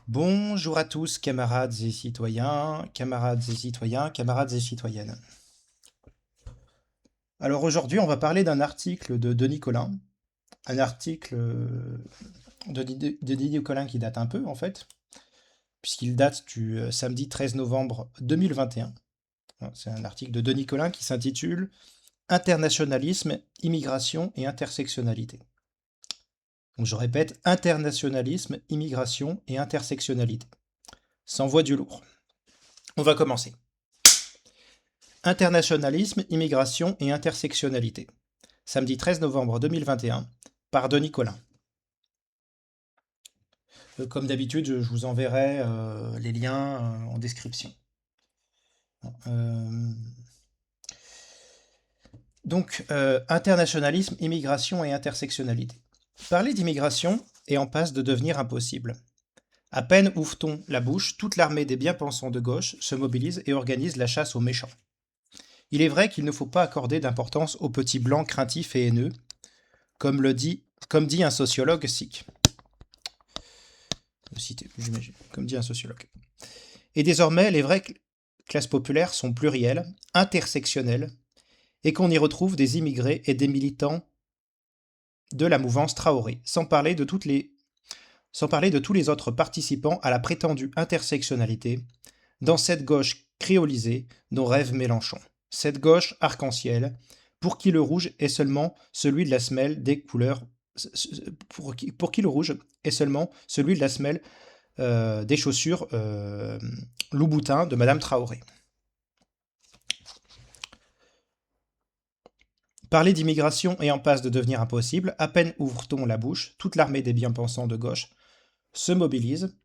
Bonjour à tous, camarades et citoyens, camarades et citoyens, camarades et citoyennes. Alors aujourd'hui, on va parler d'un article de Denis Collin, un article de Denis Collin qui date un peu en fait, puisqu'il date du samedi 13 novembre 2021. C'est un article de Denis Collin qui s'intitule Internationalisme, immigration et intersectionnalité. Donc je répète, internationalisme, immigration et intersectionnalité. Sans voix du lourd. On va commencer. Internationalisme, immigration et intersectionnalité. Samedi 13 novembre 2021, par Denis Collin. Comme d'habitude, je vous enverrai les liens en description. Euh, internationalisme, immigration et intersectionnalité. Parler d'immigration est en passe de devenir impossible. À peine ouvre-t-on la bouche, toute l'armée des bien-pensants de gauche se mobilise et organise la chasse aux méchants. Il est vrai qu'il ne faut pas accorder d'importance aux petits blancs craintifs et haineux, comme dit un sociologue sikh. Cité, j'imagine, comme dit un sociologue. Et désormais, les vraies classes populaires sont plurielles, intersectionnelles, et qu'on y retrouve des immigrés et des militants de la mouvance Traoré, sans parler de tous les autres participants à la prétendue intersectionnalité dans cette gauche créolisée dont rêve Mélenchon. Cette gauche arc-en-ciel, pour qui le rouge est seulement celui de la semelle des couleurs pour qui le rouge est seulement celui de la semelle des chaussures Louboutin de Madame Traoré. Parler d'immigration est en passe de devenir impossible, à peine ouvre-t-on la bouche, toute l'armée des bien-pensants de gauche se mobilise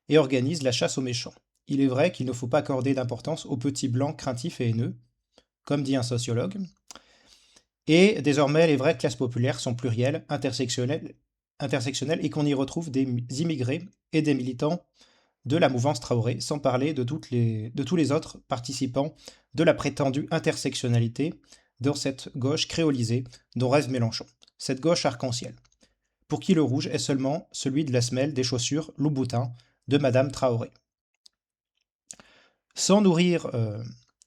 et organise la chasse aux méchants. Il est vrai qu'il ne faut pas accorder d'importance aux petits blancs craintifs et haineux, comme dit un sociologue, et désormais les vraies classes populaires sont plurielles, intersectionnelles et qu'on y retrouve des immigrés et des militants de la mouvance Traoré, sans parler de tous les autres participants de la prétendue intersectionnalité dans cette gauche créolisée dont rêve Mélenchon, cette gauche arc-en-ciel, pour qui le rouge est seulement celui de la semelle des chaussures Louboutin de Madame Traoré. Sans nourrir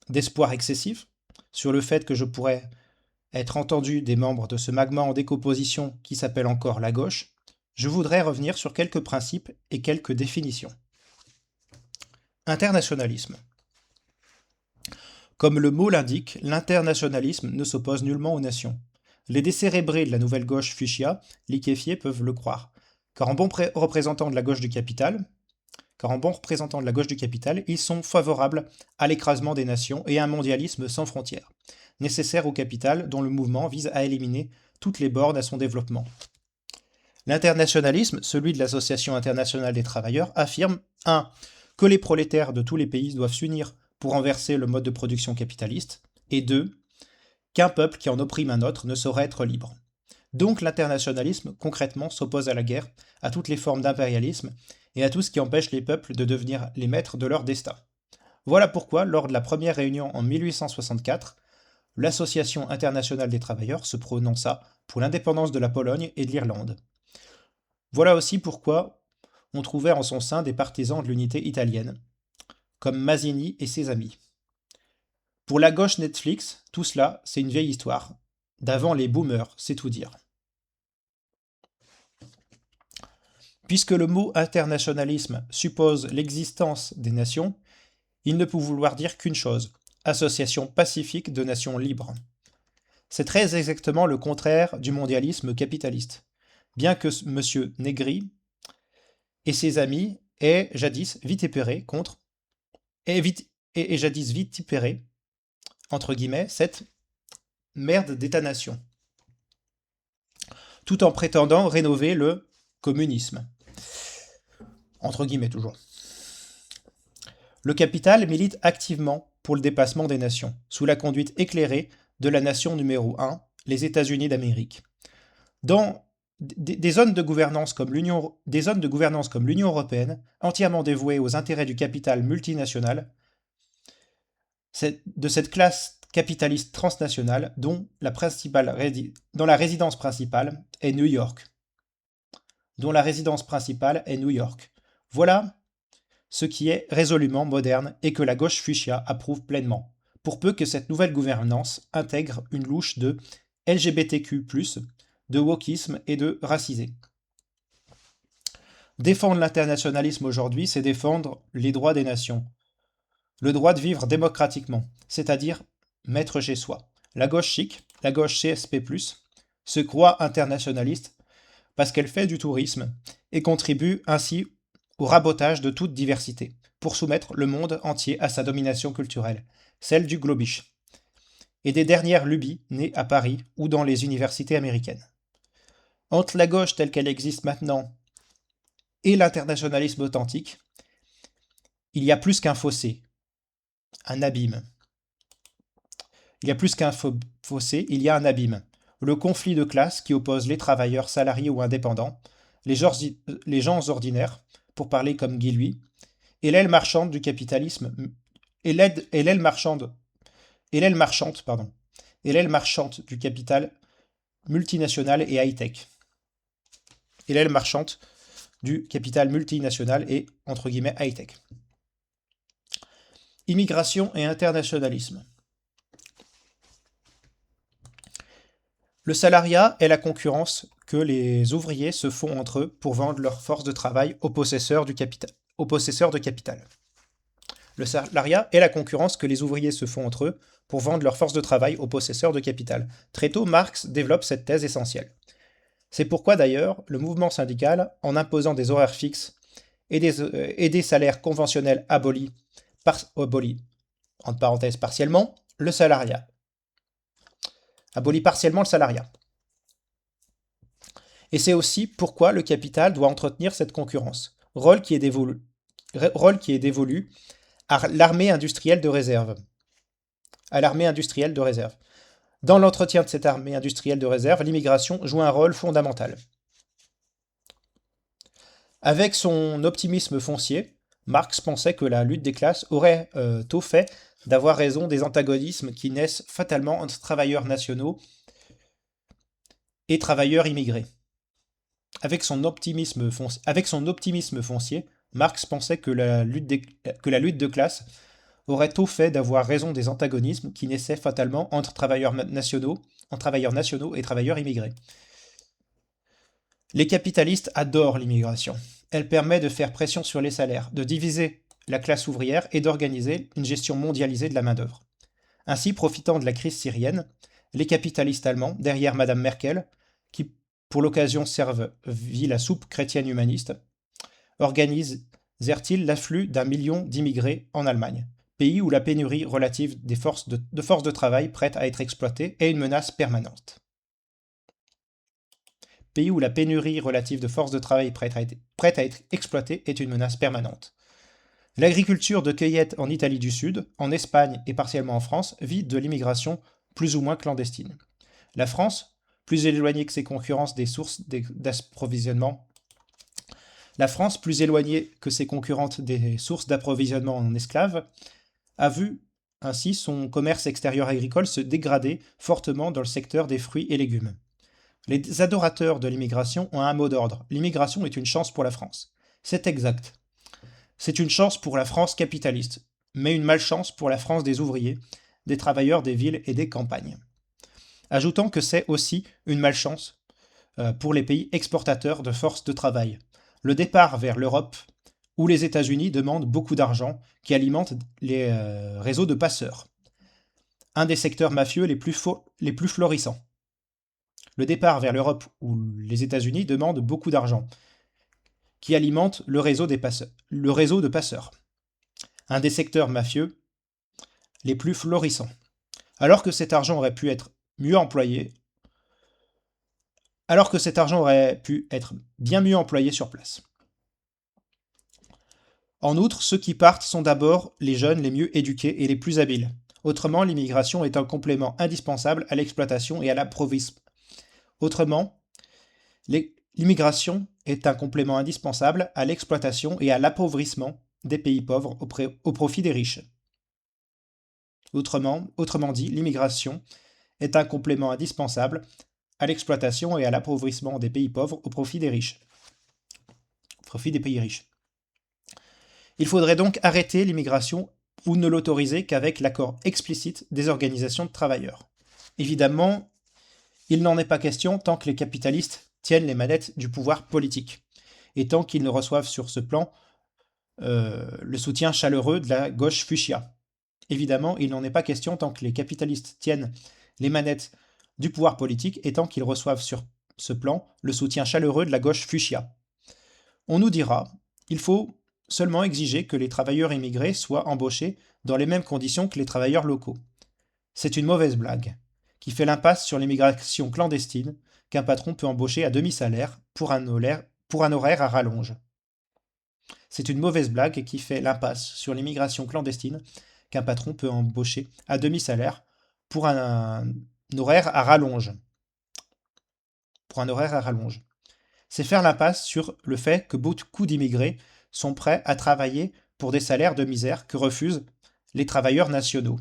d'espoir excessif sur le fait que je pourrais être entendu des membres de ce magma en décomposition qui s'appelle encore la gauche, je voudrais revenir sur quelques principes et quelques définitions. Internationalisme. Comme le mot l'indique, l'internationalisme ne s'oppose nullement aux nations. Les décérébrés de la nouvelle gauche fuchsia, liquéfiés, peuvent le croire. Car en bon représentant de la gauche du capital, ils sont favorables à l'écrasement des nations et à un mondialisme sans frontières, nécessaire au capital dont le mouvement vise à éliminer toutes les bornes à son développement. L'internationalisme, celui de l'Association internationale des travailleurs, affirme 1. Que les prolétaires de tous les pays doivent s'unir pour renverser le mode de production capitaliste, et 2. Qu'un peuple qui en opprime un autre ne saurait être libre. Donc l'internationalisme, concrètement, s'oppose à la guerre, à toutes les formes d'impérialisme et à tout ce qui empêche les peuples de devenir les maîtres de leur destin. Voilà pourquoi, lors de la première réunion en 1864, l'Association internationale des travailleurs se prononça pour l'indépendance de la Pologne et de l'Irlande. Voilà aussi pourquoi on trouvait en son sein des partisans de l'unité italienne, comme Mazzini et ses amis. Pour la gauche Netflix, tout cela, c'est une vieille histoire. D'avant les boomers, c'est tout dire. Puisque le mot internationalisme suppose l'existence des nations, il ne peut vouloir dire qu'une chose, association pacifique de nations libres. C'est très exactement le contraire du mondialisme capitaliste, bien que M. Negri et ses amis aient jadis vitipéré entre guillemets, cette merde d'État-nation, tout en prétendant rénover le communisme. Entre guillemets toujours. Le capital milite activement pour le dépassement des nations, sous la conduite éclairée de la nation numéro 1, les États-Unis d'Amérique. Dans des zones de gouvernance comme l'Union européenne, entièrement dévouées aux intérêts du capital multinational, de cette classe capitaliste transnationale dont la résidence principale est New York. Voilà ce qui est résolument moderne et que la gauche fuchsia approuve pleinement, pour peu que cette nouvelle gouvernance intègre une louche de LGBTQ+, de wokisme et de racisé. Défendre l'internationalisme aujourd'hui, c'est défendre les droits des nations, le droit de vivre démocratiquement, c'est-à-dire mettre chez soi. La gauche chic, la gauche CSP+, se croit internationaliste parce qu'elle fait du tourisme et contribue ainsi au rabotage de toute diversité, pour soumettre le monde entier à sa domination culturelle, celle du globish, et des dernières lubies nées à Paris ou dans les universités américaines. Entre la gauche telle qu'elle existe maintenant et l'internationalisme authentique, il y a plus qu'un fossé, un abîme. Il y a plus qu'un fossé, il y a un abîme. Le conflit de classe qui oppose les travailleurs salariés ou indépendants, les gens ordinaires, pour parler comme Guy Lui, et l'aile marchande du capitalisme, et l'aile marchande, et l'aile marchande du capital multinational et high-tech. Et l'aile marchande du capital multinational et, entre guillemets, high-tech. Immigration et internationalisme. Le salariat est la concurrence que les ouvriers se font entre eux pour vendre leur force de travail aux possesseurs de capital. Le salariat est la concurrence que les ouvriers se font entre eux pour vendre leur force de travail aux possesseurs de capital. Très tôt, Marx développe cette thèse essentielle. C'est pourquoi d'ailleurs, le mouvement syndical, en imposant des horaires fixes et des salaires conventionnels abolit, entre parenthèses partiellement, le salariat. Abolit partiellement le salariat. Et c'est aussi pourquoi le capital doit entretenir cette concurrence, rôle qui est dévolu à l'armée industrielle de réserve. Dans l'entretien de cette armée industrielle de réserve, l'immigration joue un rôle fondamental. Avec son optimisme foncier, Marx pensait que la lutte des classes aurait tôt fait d'avoir raison des antagonismes qui naissent fatalement entre travailleurs nationaux et travailleurs immigrés. Avec son optimisme foncier, Marx pensait que la lutte de classe aurait tôt fait d'avoir raison des antagonismes qui naissaient fatalement entre travailleurs nationaux et travailleurs immigrés. Les capitalistes adorent l'immigration. Elle permet de faire pression sur les salaires, de diviser la classe ouvrière et d'organiser une gestion mondialisée de la main-d'œuvre. Ainsi, profitant de la crise syrienne, les capitalistes allemands, derrière Madame Merkel, qui pour l'occasion servit la soupe chrétienne humaniste, organisèrent-ils l'afflux d'1 million d'immigrés en Allemagne, pays où la pénurie relative de forces de travail prêtes à être exploitées est une menace permanente. Pays où la pénurie relative de forces de travail prêtes à être exploitées est une menace permanente. L'agriculture de cueillette en Italie du Sud, en Espagne et partiellement en France vit de l'immigration plus ou moins clandestine. La France, plus éloignée que ses concurrentes des sources d'approvisionnement en esclaves, a vu ainsi son commerce extérieur agricole se dégrader fortement dans le secteur des fruits et légumes. Les adorateurs de l'immigration ont un mot d'ordre. L'immigration est une chance pour la France. C'est exact. C'est une chance pour la France capitaliste, mais une malchance pour la France des ouvriers, des travailleurs des villes et des campagnes. Ajoutant que c'est aussi une malchance pour les pays exportateurs de forces de travail. Le départ vers l'Europe ou les États-Unis demande beaucoup d'argent qui alimente les réseaux de passeurs. Un des secteurs mafieux les plus florissants. Le départ vers l'Europe ou les États-Unis demande beaucoup d'argent qui alimente le réseau de passeurs. Un des secteurs mafieux les plus florissants. Alors que cet argent aurait pu être bien mieux employé sur place. En outre, ceux qui partent sont d'abord les jeunes les mieux éduqués et les plus habiles. Autrement, l'immigration est un complément indispensable à l'exploitation et à l'appauvrissement. L'immigration est un complément indispensable à l'exploitation et à l'appauvrissement des pays pauvres au profit des riches. Autrement dit, l'immigration est un complément indispensable à l'exploitation et à l'appauvrissement des pays pauvres au profit des riches. Au profit des pays riches. Il faudrait donc arrêter l'immigration ou ne l'autoriser qu'avec l'accord explicite des organisations de travailleurs. Évidemment, il n'en est pas question tant que les capitalistes tiennent les manettes du pouvoir politique, et tant qu'ils ne reçoivent sur ce plan le soutien chaleureux de la gauche fuchsia. Évidemment, il n'en est pas question tant que les capitalistes tiennent les manettes du pouvoir politique et tant qu'ils reçoivent sur ce plan le soutien chaleureux de la gauche fuchsia. On nous dira, il faut seulement exiger que les travailleurs immigrés soient embauchés dans les mêmes conditions que les travailleurs locaux. C'est une mauvaise blague, qui fait l'impasse sur l'immigration clandestine qu'un patron peut embaucher à demi-salaire pour un horaire à rallonge. C'est une mauvaise blague qui fait l'impasse sur l'immigration clandestine qu'un patron peut embaucher à demi-salaire pour un horaire à rallonge. C'est faire l'impasse sur le fait que beaucoup d'immigrés sont prêts à travailler pour des salaires de misère que refusent les travailleurs nationaux.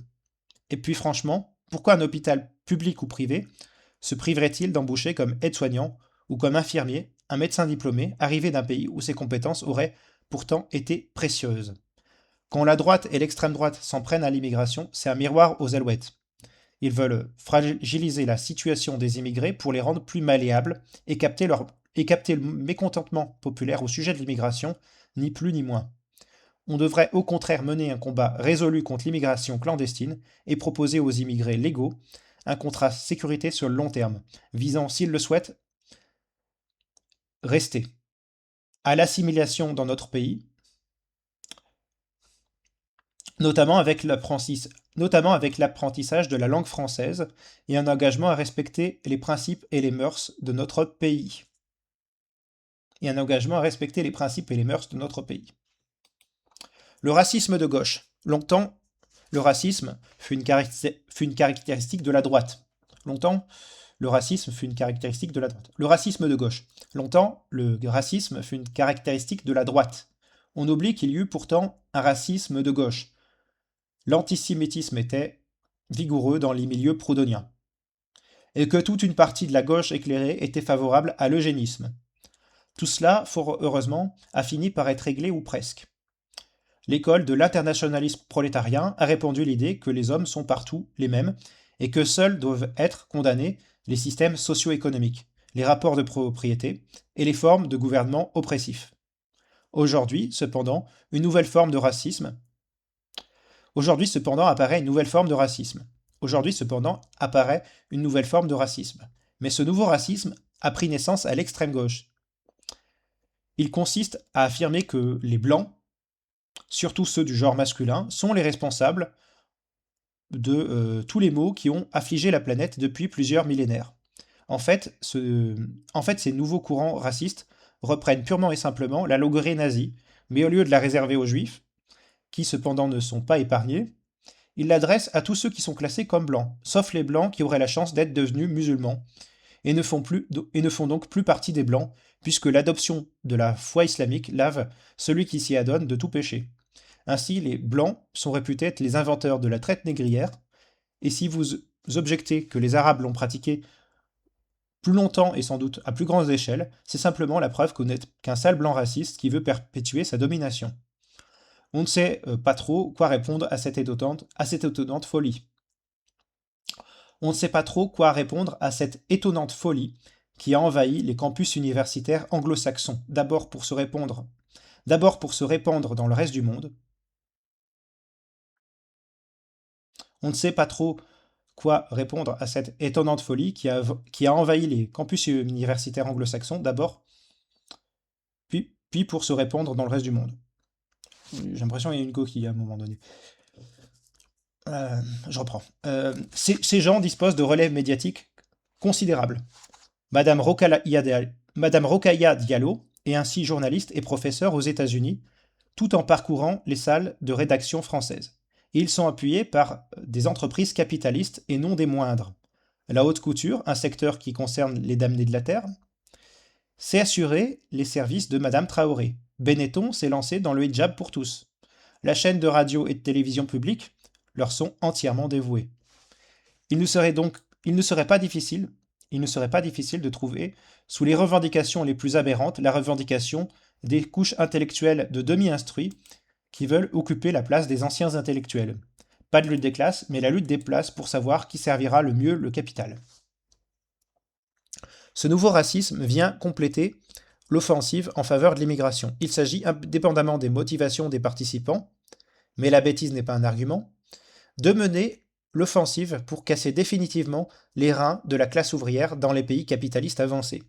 Et puis franchement, pourquoi un hôpital public ou privé se priverait-il d'embaucher comme aide-soignant ou comme infirmier un médecin diplômé arrivé d'un pays où ses compétences auraient pourtant été précieuses? Quand la droite et l'extrême droite s'en prennent à l'immigration, c'est un miroir aux alouettes. Ils veulent fragiliser la situation des immigrés pour les rendre plus malléables et capter le mécontentement populaire au sujet de l'immigration, ni plus ni moins. On devrait au contraire mener un combat résolu contre l'immigration clandestine et proposer aux immigrés légaux un contrat sécurité sur le long terme, visant, s'ils le souhaitent, rester à l'assimilation dans notre pays, notamment avec l'apprentissage de la langue française et un engagement à respecter les principes et les mœurs de notre pays. Le racisme de gauche. Longtemps, le racisme fut une caractéristique de la droite. Le racisme de gauche. Longtemps, le racisme fut une caractéristique de la droite. On oublie qu'il y eut pourtant un racisme de gauche. L'antisémitisme était vigoureux dans les milieux proudhoniens, et que toute une partie de la gauche éclairée était favorable à l'eugénisme. Tout cela, fort heureusement, a fini par être réglé ou presque. L'école de l'internationalisme prolétarien a répandu l'idée que les hommes sont partout les mêmes et que seuls doivent être condamnés les systèmes socio-économiques, les rapports de propriété et les formes de gouvernement oppressifs. Aujourd'hui, cependant, apparaît une nouvelle forme de racisme. Mais ce nouveau racisme a pris naissance à l'extrême gauche. Il consiste à affirmer que les Blancs, surtout ceux du genre masculin, sont les responsables de tous les maux qui ont affligé la planète depuis plusieurs millénaires. En fait, ces nouveaux courants racistes reprennent purement et simplement l'allégorie nazie, mais au lieu de la réserver aux juifs, qui cependant ne sont pas épargnés, ils l'adressent à tous ceux qui sont classés comme blancs, sauf les blancs qui auraient la chance d'être devenus musulmans, et ne font donc plus partie des blancs, puisque l'adoption de la foi islamique lave celui qui s'y adonne de tout péché. Ainsi, les blancs sont réputés être les inventeurs de la traite négrière, et si vous objectez que les arabes l'ont pratiquée plus longtemps et sans doute à plus grande échelle, c'est simplement la preuve qu'on n'est qu'un sale blanc raciste qui veut perpétuer sa domination. On ne sait pas trop quoi répondre à cette étonnante folie. Qui a envahi les campus universitaires anglo-saxons, d'abord pour se répandre dans le reste du monde. On ne sait pas trop quoi répondre à cette étonnante folie qui a envahi les campus universitaires anglo-saxons, d'abord, puis pour se répandre dans le reste du monde. J'ai l'impression qu'il y a une coquille à un moment donné. Je reprends. Ces gens disposent de relèves médiatiques considérables. Madame Rokhaya Diallo est ainsi journaliste et professeure aux États-Unis, tout en parcourant les salles de rédaction françaises. Et ils sont appuyés par des entreprises capitalistes et non des moindres. La haute couture, un secteur qui concerne les damnés de la terre, s'est assuré les services de Madame Traoré. Benetton s'est lancé dans le hijab pour tous. La chaîne de radio et de télévision publique leur sont entièrement dévoués. Il ne serait pas difficile de trouver, sous les revendications les plus aberrantes, la revendication des couches intellectuelles de demi-instruits qui veulent occuper la place des anciens intellectuels. Pas de lutte des classes, mais la lutte des places pour savoir qui servira le mieux le capital. Ce nouveau racisme vient compléter l'offensive en faveur de l'immigration. Il s'agit, indépendamment des motivations des participants, mais la bêtise n'est pas un argument, de mener l'offensive pour casser définitivement les reins de la classe ouvrière dans les pays capitalistes avancés.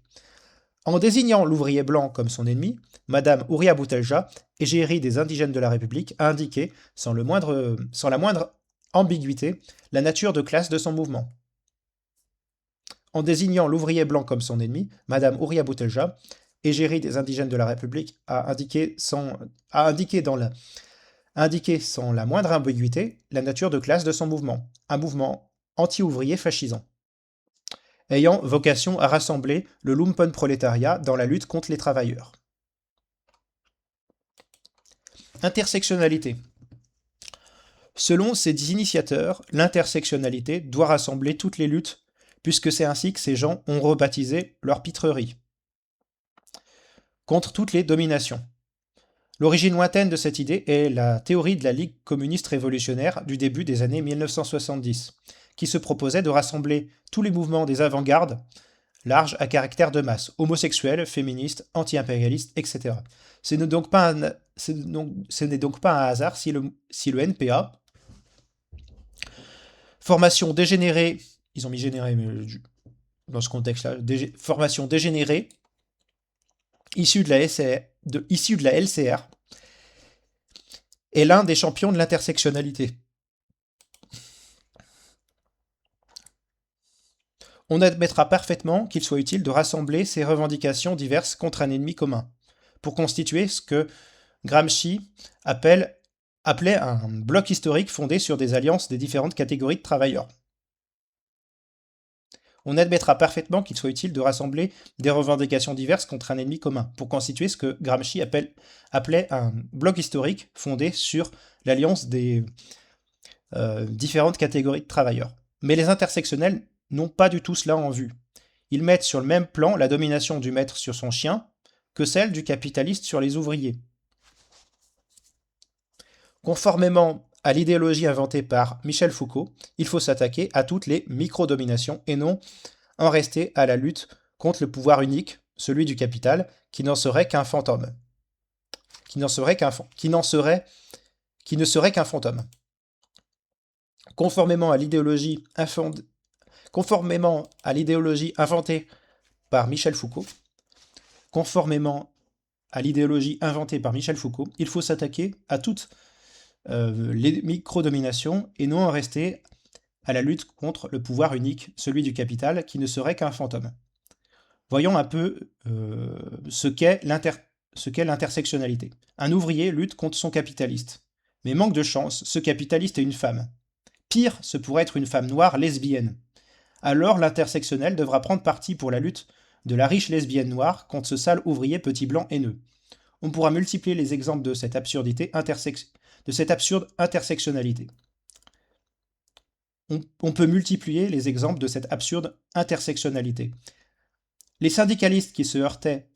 En désignant l'ouvrier blanc comme son ennemi, Madame Houria Boutelja, égérie des indigènes de la République, a indiqué, sans la moindre ambiguïté, la nature de classe de son mouvement. En désignant l'ouvrier blanc comme son ennemi, Madame Houria Boutelja, égérie des indigènes de la République, a indiqué sans la moindre ambiguïté la nature de classe de son mouvement, un mouvement anti-ouvrier fascisant, ayant vocation à rassembler le lumpenprolétariat dans la lutte contre les travailleurs. Intersectionnalité. Selon ses initiateurs, l'intersectionnalité doit rassembler toutes les luttes, puisque c'est ainsi que ces gens ont rebaptisé leur pitrerie. Contre toutes les dominations. L'origine lointaine de cette idée est la théorie de la Ligue communiste révolutionnaire du début des années 1970, qui se proposait de rassembler tous les mouvements des avant-gardes larges à caractère de masse, homosexuels, féministes, anti-impérialistes, etc. Ce n'est donc pas un hasard si le NPA, formation dégénérée, ils ont mis générée, mais dans ce contexte-là, formation dégénérée, issue de la LCR, est l'un des champions de l'intersectionnalité. On admettra parfaitement qu'il soit utile de rassembler ces revendications diverses contre un ennemi commun, pour constituer ce que Gramsci appelait un bloc historique fondé sur des alliances des différentes catégories de travailleurs. On admettra parfaitement qu'il soit utile de rassembler des revendications diverses contre un ennemi commun, pour constituer ce que Gramsci appelait un bloc historique fondé sur l'alliance des différentes catégories de travailleurs. Mais les intersectionnels n'ont pas du tout cela en vue. Ils mettent sur le même plan la domination du maître sur son chien que celle du capitaliste sur les ouvriers. Conformément à l'idéologie inventée par Michel Foucault, il faut s'attaquer à toutes les micro-dominations et non en rester à la lutte contre le pouvoir unique, celui du capital, qui n'en serait qu'un fantôme. Qui ne serait qu'un fantôme. Conformément à l'idéologie inventée par Michel Foucault, il faut s'attaquer à toutes les micro-dominations et non en rester à la lutte contre le pouvoir unique, celui du capital, qui ne serait qu'un fantôme. Voyons un peu ce qu'est l'intersectionnalité. Un ouvrier lutte contre son capitaliste. Mais manque de chance, ce capitaliste est une femme. Pire, ce pourrait être une femme noire lesbienne. Alors l'intersectionnel devra prendre parti pour la lutte de la riche lesbienne noire contre ce sale ouvrier petit blanc haineux. On pourra multiplier les exemples de cette absurde intersectionnalité. On peut multiplier les exemples de cette absurde intersectionnalité. Les syndicalistes qui se heurtaient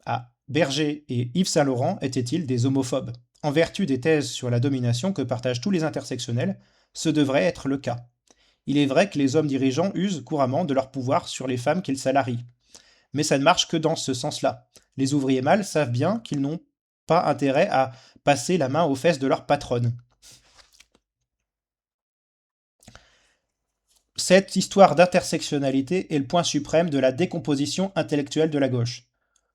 à Berger et Yves Saint-Laurent étaient-ils des homophobes? En vertu des thèses sur la domination que partagent tous les intersectionnels, ce devrait être le cas. Il est vrai que les hommes dirigeants usent couramment de leur pouvoir sur les femmes qu'ils salarient. Mais ça ne marche que dans ce sens-là. Les ouvriers mâles savent bien qu'ils n'ont pas intérêt à passer la main aux fesses de leur patronne. Cette histoire d'intersectionnalité est le point suprême de la décomposition intellectuelle de la gauche.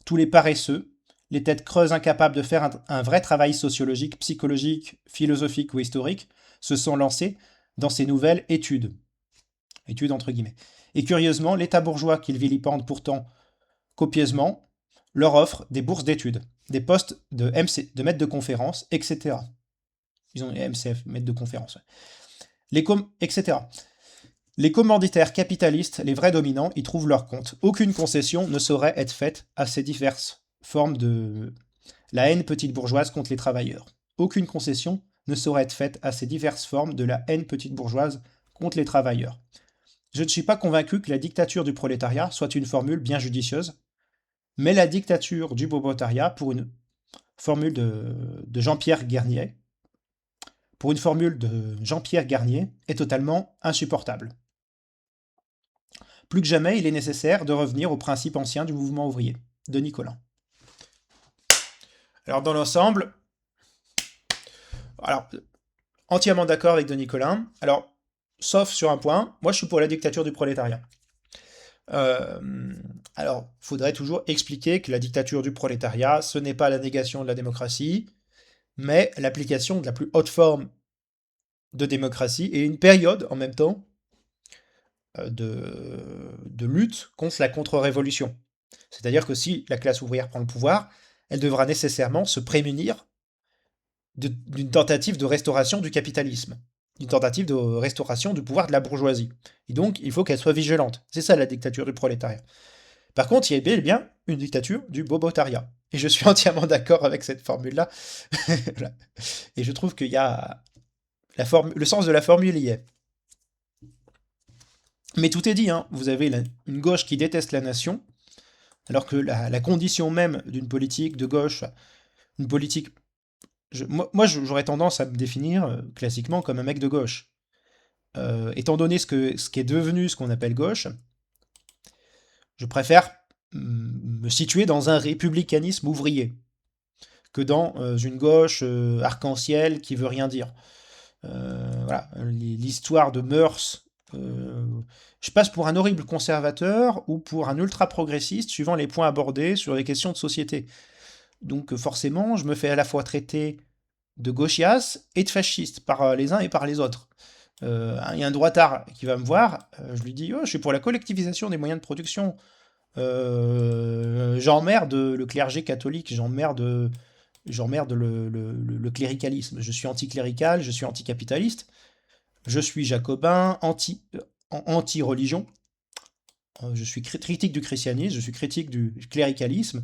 Tous les paresseux, les têtes creuses incapables de faire un vrai travail sociologique, psychologique, philosophique ou historique, se sont lancés dans ces nouvelles études. Études entre guillemets. Et curieusement, l'État bourgeois qu'ils vilipendent pourtant copieusement leur offre des bourses d'études, des postes de maître de conférence, etc. Ils ont les MCF, maître de conférence. Etc. Les commanditaires capitalistes, les vrais dominants, y trouvent leur compte. Aucune concession ne saurait être faite à ces diverses formes de la haine petite bourgeoise contre les travailleurs. Aucune concession ne saurait être faite à ces diverses formes de la haine petite bourgeoise contre les travailleurs. Je ne suis pas convaincu que la dictature du prolétariat soit une formule bien judicieuse, mais la dictature du prolétariat, pour une Formule de Jean-Pierre Garnier. Pour une formule de Jean-Pierre Garnier est totalement insupportable. Plus que jamais, il est nécessaire de revenir aux principes anciens du mouvement ouvrier. Denis Colin. Alors dans l'ensemble, alors entièrement d'accord avec Denis Colin. Alors, sauf sur un point, moi je suis pour la dictature du prolétariat. Euh, alors, faudrait toujours expliquer que la dictature du prolétariat, ce n'est pas la négation de la démocratie, mais l'application de la plus haute forme de démocratie et une période en même temps de lutte contre la contre-révolution. C'est-à-dire que si la classe ouvrière prend le pouvoir, elle devra nécessairement se prémunir d'une tentative de restauration du capitalisme, d'une tentative de restauration du pouvoir de la bourgeoisie. Et donc, il faut qu'elle soit vigilante. C'est ça la dictature du prolétariat. Par contre, il y a bel et bien une dictature du bobotariat. Et je suis entièrement d'accord avec cette formule-là. Et je trouve qu'il y a le sens de la formule y est. Mais tout est dit, hein. Vous avez une gauche qui déteste la nation, alors que la condition même d'une politique de gauche, une politique... j'aurais tendance à me définir classiquement comme un mec de gauche. Étant donné ce qui est devenu ce qu'on appelle gauche, je préfère me situer dans un républicanisme ouvrier que dans une gauche arc-en-ciel qui veut rien dire. Voilà, l'histoire de mœurs. Je passe pour un horrible conservateur ou pour un ultra-progressiste suivant les points abordés sur les questions de société. Donc forcément, je me fais à la fois traiter de gauchias et de fasciste par les uns et par les autres. Il y a un droitard qui va me voir, je lui dis oh, je suis pour la collectivisation des moyens de production. J'emmerde le clergé catholique, j'emmerde le cléricalisme. Je suis anticlérical, je suis anticapitaliste, je suis jacobin, anti-religion, je suis critique du christianisme, je suis critique du cléricalisme,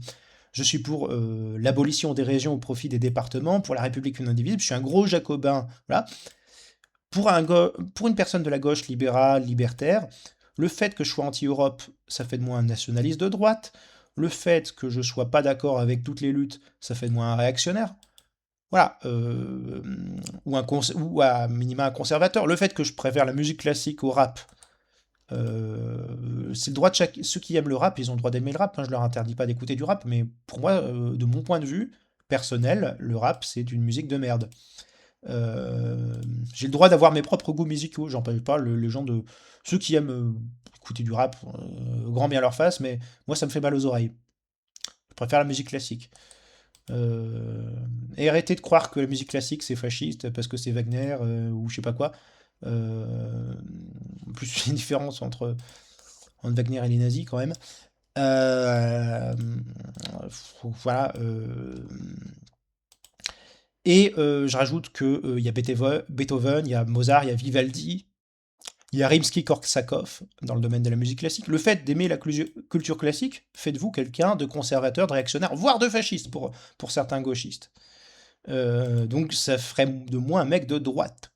je suis pour l'abolition des régions au profit des départements, pour la République non indivisible, je suis un gros jacobin. Voilà. Pour une personne de la gauche libérale, libertaire, le fait que je sois anti-Europe, ça fait de moi un nationaliste de droite. Le fait que je sois pas d'accord avec toutes les luttes, ça fait de moi un réactionnaire. Voilà. Ou à minima un conservateur. Le fait que je préfère la musique classique au rap, c'est le droit de chaque... Ceux qui aiment le rap, ils ont le droit d'aimer le rap. Hein, je leur interdis pas d'écouter du rap, mais pour moi, de mon point de vue personnel, le rap, c'est une musique de merde. Euh, j'ai le droit d'avoir mes propres goûts musicaux. J'en parle pas les gens de ceux qui aiment écouter du rap, grand bien leur face, mais moi ça me fait mal aux oreilles. Je préfère la musique classique. Euh, et arrêtez de croire que la musique classique c'est fasciste parce que c'est Wagner ou je sais pas quoi. En plus, il y a une différence entre Wagner et les nazis quand même. Euh, voilà. Et je rajoute qu'il y a Beethoven, il y a Mozart, il y a Vivaldi, il y a Rimsky-Korsakov dans le domaine de la musique classique. Le fait d'aimer la culture classique fait de vous quelqu'un de conservateur, de réactionnaire, voire de fasciste pour certains gauchistes. Donc ça ferait de moi un mec de droite.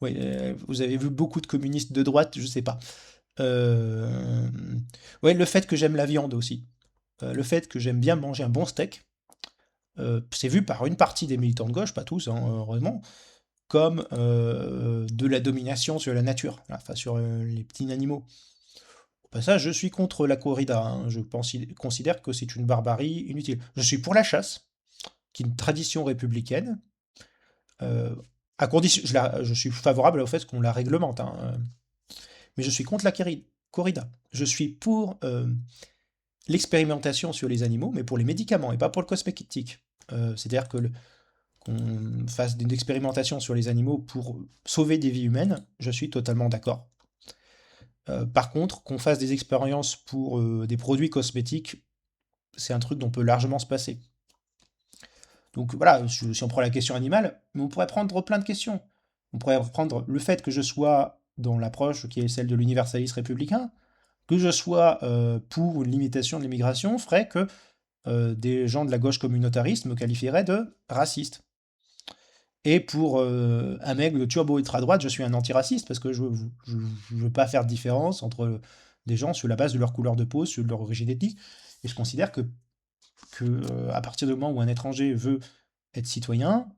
Oui, vous avez vu beaucoup de communistes de droite, je sais pas. Euh, ouais, le fait que j'aime la viande aussi. Le fait que j'aime bien manger un bon steak, c'est vu par une partie des militants de gauche, pas tous, hein, heureusement, comme de la domination sur la nature, enfin sur les petits animaux. Au passage, je suis contre la corrida, hein, considère que c'est une barbarie inutile. Je suis pour la chasse, qui est une tradition républicaine, euh, à condition, je suis favorable au fait qu'on la réglemente, hein, mais je suis contre la corrida. Je suis pour l'expérimentation sur les animaux, mais pour les médicaments et pas pour le cosmétique. C'est-à-dire qu'on fasse une expérimentation sur les animaux pour sauver des vies humaines, je suis totalement d'accord. Par contre, qu'on fasse des expériences pour des produits cosmétiques, c'est un truc dont on peut largement se passer. Donc voilà, si on prend la question animale, mais on pourrait prendre plein de questions. On pourrait prendre le fait que je sois dans l'approche qui est celle de l'universalisme républicain, que je sois pour une limitation de l'immigration, ferait que des gens de la gauche communautariste me qualifieraient de raciste. Et pour un mec de turbo ultra droite, je suis un antiraciste parce que je ne veux pas faire de différence entre des gens sur la base de leur couleur de peau, sur leur origine ethnique. Et je considère que que à partir du moment où un étranger veut être citoyen,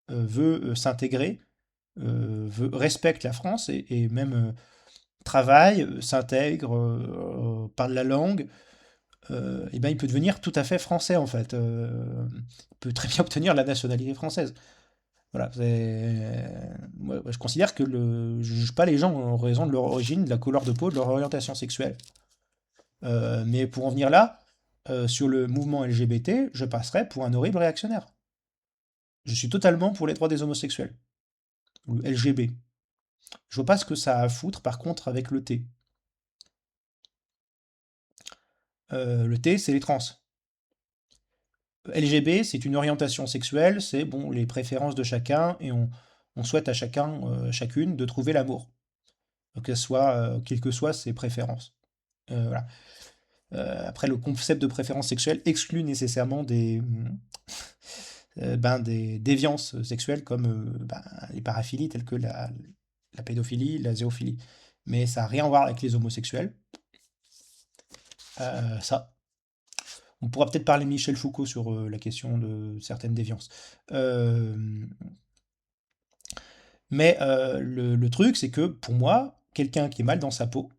veut s'intégrer, respecte la France et même travaille, s'intègre, parle la langue, et ben il peut devenir tout à fait français en fait. Il peut très bien obtenir la nationalité française. Voilà, moi, je considère que je juge pas les gens en raison de leur origine, de la couleur de peau, de leur orientation sexuelle. Mais pour en venir là, sur le mouvement LGBT, je passerais pour un horrible réactionnaire. Je suis totalement pour les droits des homosexuels, ou LGB. Je vois pas ce que ça a à foutre par contre avec le T. Le T, c'est les trans. LGB, c'est une orientation sexuelle, c'est bon, les préférences de chacun, et on souhaite à chacun, chacune, de trouver l'amour, quelles que soient ses préférences. Voilà. Après, le concept de préférence sexuelle exclut nécessairement des déviances sexuelles comme les paraphilies telles que la pédophilie, la zéophilie. Mais ça n'a rien à voir avec les homosexuels. Ça. On pourra peut-être parler Michel Foucault sur la question de certaines déviances. Euh, mais le truc, c'est que pour moi, quelqu'un qui est mal dans sa peau,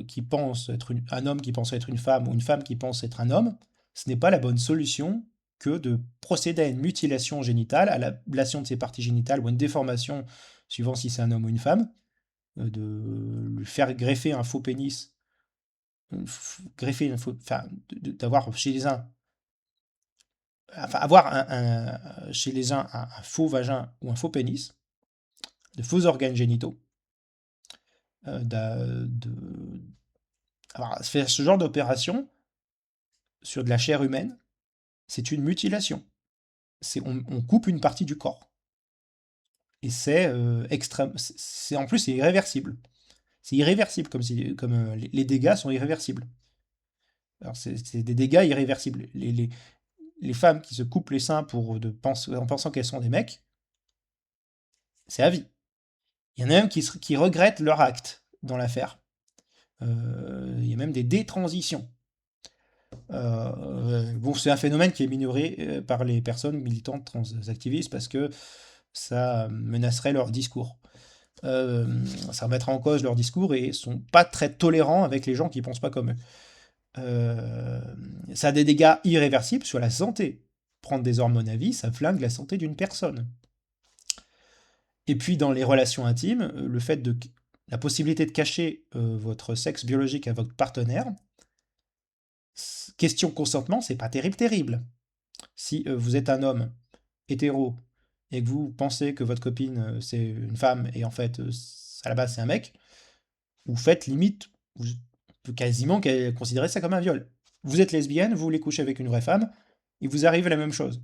qui pense être un homme qui pense être une femme ou une femme qui pense être un homme, ce n'est pas la bonne solution que de procéder à une mutilation génitale, à l'ablation de ses parties génitales ou à une déformation, suivant si c'est un homme ou une femme, de lui faire greffer un faux pénis, greffer enfin, d'avoir chez les uns, enfin, avoir chez les uns un faux vagin ou un faux pénis, de faux organes génitaux, alors, faire ce genre d'opération sur de la chair humaine, c'est une mutilation. On coupe une partie du corps. Et c'est extrême. En plus, c'est irréversible. C'est irréversible, comme les dégâts sont irréversibles. Alors, c'est des dégâts irréversibles. Les femmes qui se coupent les seins en pensant qu'elles sont des mecs, c'est à vie. Il y en a même qui regrettent leur acte dans l'affaire. Il y a même des détransitions. Bon, c'est un phénomène qui est minoré par les personnes militantes transactivistes parce que ça menacerait leur discours. Ça remettrait en cause leur discours et ils sont pas très tolérants avec les gens qui pensent pas comme eux. Euh, Ça a des dégâts irréversibles sur la santé. Prendre des hormones à vie, ça flingue la santé d'une personne. Et puis dans les relations intimes, la possibilité de cacher votre sexe biologique à votre partenaire, question consentement, c'est pas terrible. Si vous êtes un homme hétéro et que vous pensez que votre copine c'est une femme et en fait à la base c'est un mec, vous faites limite, vous peut quasiment considérer ça comme un viol. Vous êtes lesbienne, vous voulez coucher avec une vraie femme, il vous arrive la même chose.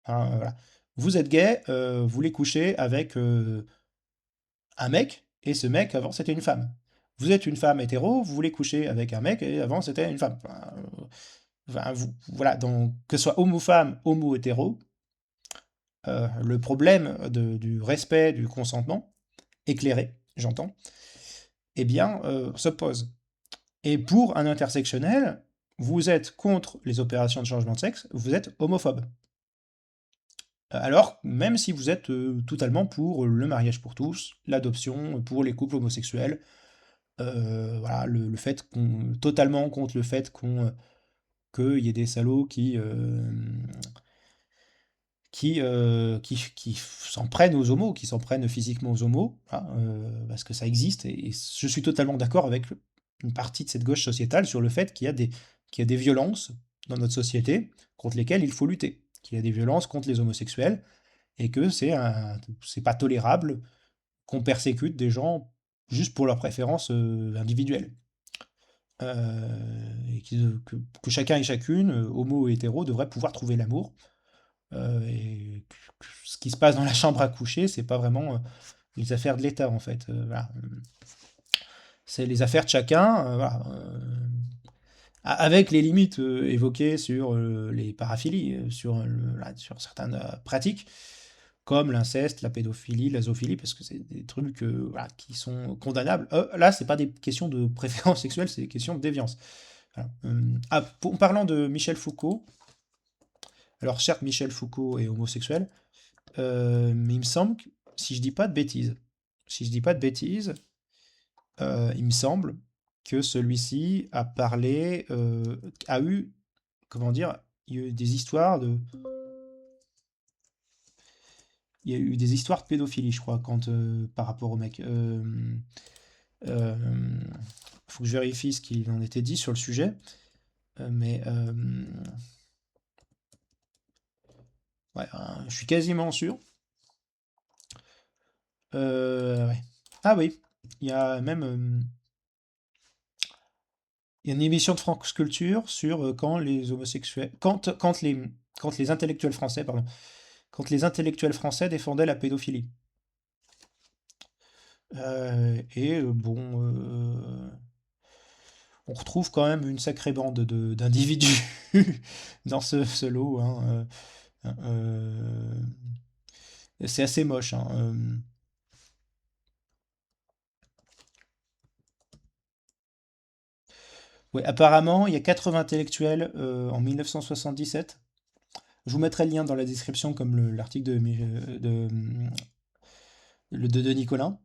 Hein, voilà. Vous êtes gay, vous voulez coucher avec un mec, et ce mec avant c'était une femme. Vous êtes une femme hétéro, vous voulez coucher avec un mec, et avant c'était une femme. Enfin, voilà, donc que ce soit homo-femme, homo-hétéro, le problème du respect du consentement, éclairé, j'entends, eh bien, se pose. Et pour un intersectionnel, vous êtes contre les opérations de changement de sexe, vous êtes homophobe. Alors, même si vous êtes totalement pour le mariage pour tous, l'adoption pour les couples homosexuels, voilà, le fait totalement contre le fait qu'il y ait des salauds qui s'en prennent aux homos, qui s'en prennent physiquement aux homos, hein, parce que ça existe, et je suis totalement d'accord avec une partie de cette gauche sociétale sur le fait qu'il y a des violences dans notre société contre lesquelles il faut lutter, qu'il y a des violences contre les homosexuels, et que c'est pas tolérable qu'on persécute des gens juste pour leurs préférences individuelles. Et que chacun et chacune, homo et hétéro, devrait pouvoir trouver l'amour. Et ce qui se passe dans la chambre à coucher, c'est pas vraiment les affaires de l'État en fait. Voilà. C'est les affaires de chacun, voilà. Avec les limites évoquées sur les paraphilies, sur certaines pratiques, comme l'inceste, la pédophilie, la zoophilie, parce que c'est des trucs voilà, qui sont condamnables. Là, c'est pas des questions de préférence sexuelle, c'est des questions de déviance. Voilà. En parlant de Michel Foucault, alors certes, Michel Foucault est homosexuel, mais il me semble, si je dis pas de bêtises, si je dis pas de bêtises, il me semble que celui-ci a parlé, a eu, comment dire, il y a eu des histoires de, il y a eu des histoires de pédophilie, je crois, quand par rapport au mec. Euh, faut que je vérifie ce qu'il en était dit sur le sujet, mais ouais, je suis quasiment sûr. Ouais. Ah oui, il y a même il y a une émission de France Culture sur quand les homosexuels, quand les intellectuels français, pardon, quand les intellectuels français défendaient la pédophilie. Bon, on retrouve quand même une sacrée bande d'individus dans ce lot, hein, c'est assez moche, hein, ouais, apparemment, il y a 80 intellectuels en 1977. Je vous mettrai le lien dans la description, comme l'article de Denis Colin.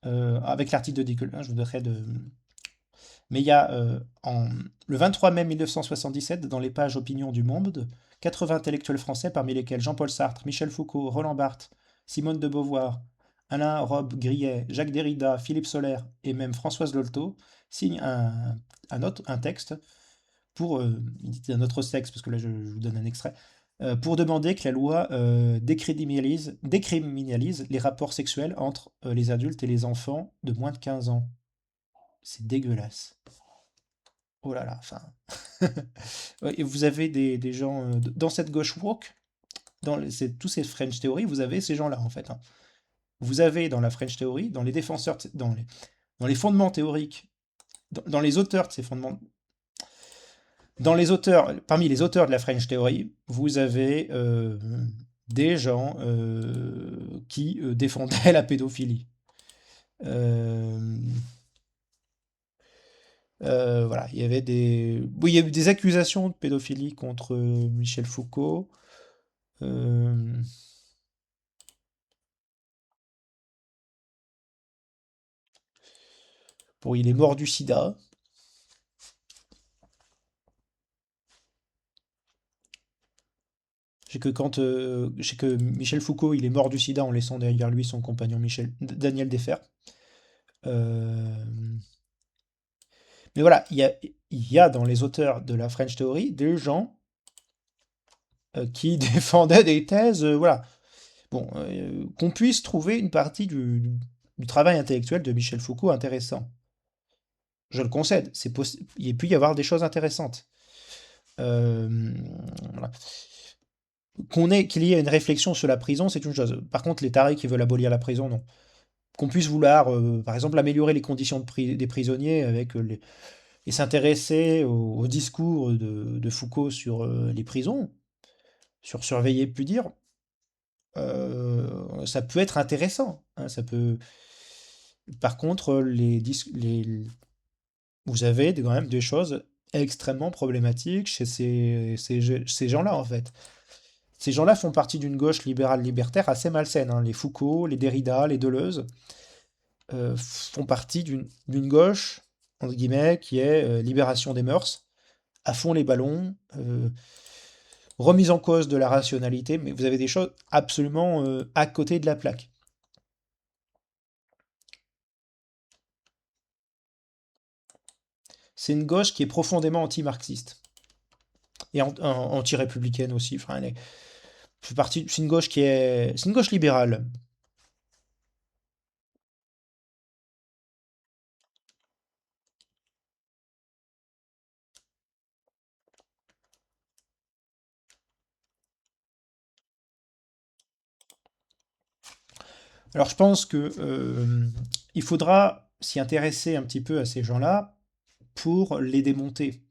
Avec l'article de Denis Colin, je vous donnerai de. Mais il y a le 23 mai 1977, dans les pages Opinion du Monde, 80 intellectuels français, parmi lesquels Jean-Paul Sartre, Michel Foucault, Roland Barthes, Simone de Beauvoir, Alain Robe Grillet, Jacques Derrida, Philippe Soler et même Françoise Dolto, signent un texte pour, il dit un autre texte, parce que là je vous donne un extrait, pour demander que la loi décriminalise les rapports sexuels entre les adultes et les enfants de moins de 15 ans. C'est dégueulasse. Oh là là, enfin. Ouais, et vous avez des gens dans cette gauche woke, tous ces French Theory, vous avez ces gens-là en fait, hein. Vous avez dans la French Theory, dans les défenseurs, dans les fondements théoriques, dans les auteurs de ces fondements, dans les auteurs, parmi les auteurs de la French Theory, vous avez des gens qui défendaient la pédophilie. Euh, voilà, il y avait oui, il y a eu des accusations de pédophilie contre Michel Foucault. Euh, Bon, il est mort du sida. Je sais que Michel Foucault, il est mort du sida en laissant derrière lui son compagnon Daniel Defer. Euh, mais voilà, il y a dans les auteurs de la French Theory des gens qui défendaient des thèses, voilà. Bon, qu'on puisse trouver une partie du travail intellectuel de Michel Foucault intéressant. Je le concède, il peut y avoir des choses intéressantes. Euh, voilà. Qu'il y ait une réflexion sur la prison, c'est une chose. Par contre, les tarés qui veulent abolir la prison, non. Qu'on puisse vouloir, par exemple, améliorer les conditions des prisonniers et s'intéresser au discours de Foucault sur les prisons, sur surveiller, plus dire, ça peut être intéressant, hein, ça peut. Par contre, vous avez quand même des choses extrêmement problématiques chez ces gens-là, en fait. Ces gens-là font partie d'une gauche libérale libertaire assez malsaine, hein. Les Foucault, les Derrida, les Deleuze font partie d'une gauche, entre guillemets, qui est libération des mœurs, à fond les ballons, remise en cause de la rationalité, mais vous avez des choses absolument à côté de la plaque. C'est une gauche qui est profondément anti-marxiste et anti-républicaine aussi. Enfin, c'est une gauche c'est une gauche libérale. Alors je pense que il faudra s'y intéresser un petit peu à ces gens-là pour les démonter,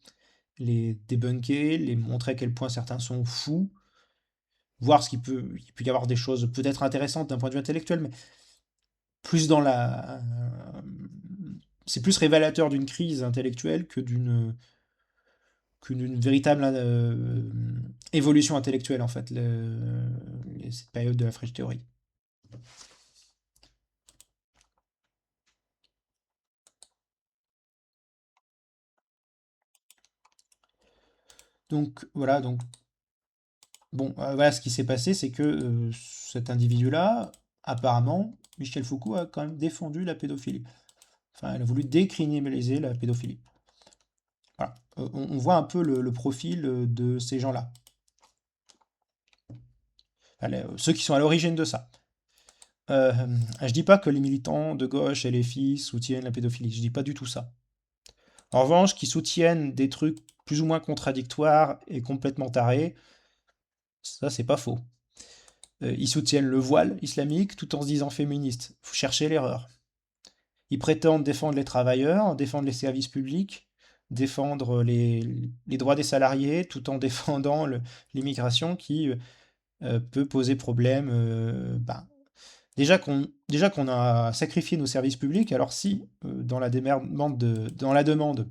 les débunker, les montrer à quel point certains sont fous, voir il peut y avoir des choses peut-être intéressantes d'un point de vue intellectuel, mais plus dans c'est plus révélateur d'une crise intellectuelle que d'une qu'une véritable évolution intellectuelle, en fait, cette période de la fraîche théorie. Donc voilà, donc bon, voilà ce qui s'est passé, c'est que cet individu-là, apparemment, Michel Foucault a quand même défendu la pédophilie. Enfin, elle a voulu décriminaliser la pédophilie. Voilà. On voit un peu le profil de ces gens-là. Ceux qui sont à l'origine de ça. Euh, je dis pas que les militants de gauche et les filles soutiennent la pédophilie, je dis pas du tout ça. En revanche, qu'ils soutiennent des trucs plus ou moins contradictoires et complètement tarés, ça c'est pas faux. Ils soutiennent le voile islamique tout en se disant féministes. Faut chercher l'erreur. Ils prétendent défendre les travailleurs, défendre les services publics, défendre les droits des salariés, tout en défendant l'immigration qui peut poser problème. Déjà qu'on a sacrifié nos services publics, alors si dans la demande,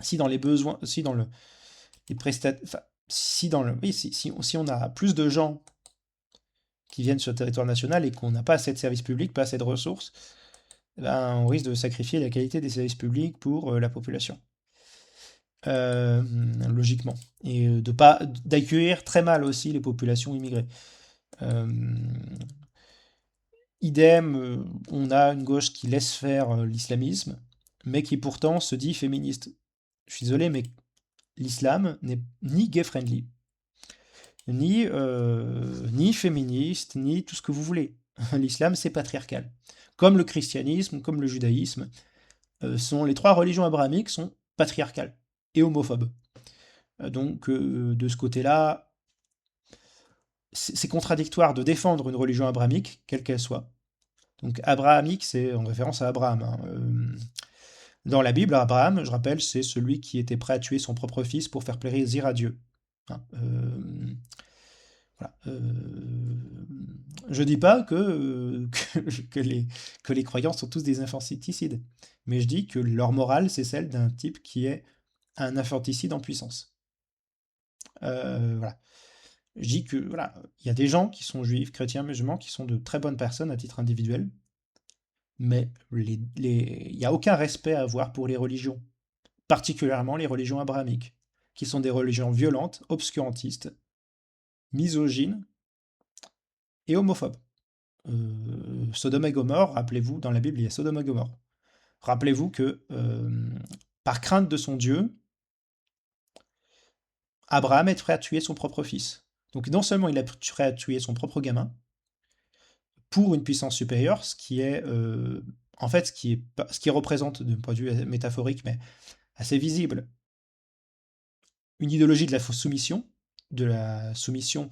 si dans les besoins, si dans les prestataires, enfin, si dans le, oui, si on a plus de gens qui viennent sur le territoire national et qu'on n'a pas assez de services publics, pas assez de ressources, ben, on risque de sacrifier la qualité des services publics pour la population. Logiquement. Et de pas d'accueillir très mal aussi les populations immigrées. Euh, Idem, on a une gauche qui laisse faire l'islamisme, mais qui pourtant se dit féministe. Je suis désolé, mais l'islam n'est ni gay-friendly, ni féministe, ni tout ce que vous voulez. L'islam, c'est patriarcal. Comme le christianisme, comme le judaïsme, les trois religions abrahamiques sont patriarcales et homophobes. Donc, de ce côté-là, c'est contradictoire de défendre une religion abrahamique, quelle qu'elle soit. Donc, abrahamique, c'est en référence à Abraham, hein. Dans la Bible, Abraham, je rappelle, c'est celui qui était prêt à tuer son propre fils pour faire plaisir à Dieu. Hein, voilà. Je dis pas que les croyants sont tous des infanticides, mais je dis que leur morale, c'est celle d'un type qui est un infanticide en puissance. Voilà. Je dis que voilà, il y a des gens qui sont juifs, chrétiens, musulmans, qui sont de très bonnes personnes à titre individuel, mais il n'y a aucun respect à avoir pour les religions, particulièrement les religions abrahamiques, qui sont des religions violentes, obscurantistes, misogynes et homophobes. Sodome et Gomorre, rappelez-vous, dans la Bible, il y a Sodome et Gomorre. Rappelez-vous que, par crainte de son Dieu, Abraham est prêt à tuer son propre fils. Donc non seulement il est prêt à tuer son propre gamin, pour une puissance supérieure, ce qui est, en fait, ce qui représente, d'un point de vue métaphorique, mais assez visible, une idéologie de la soumission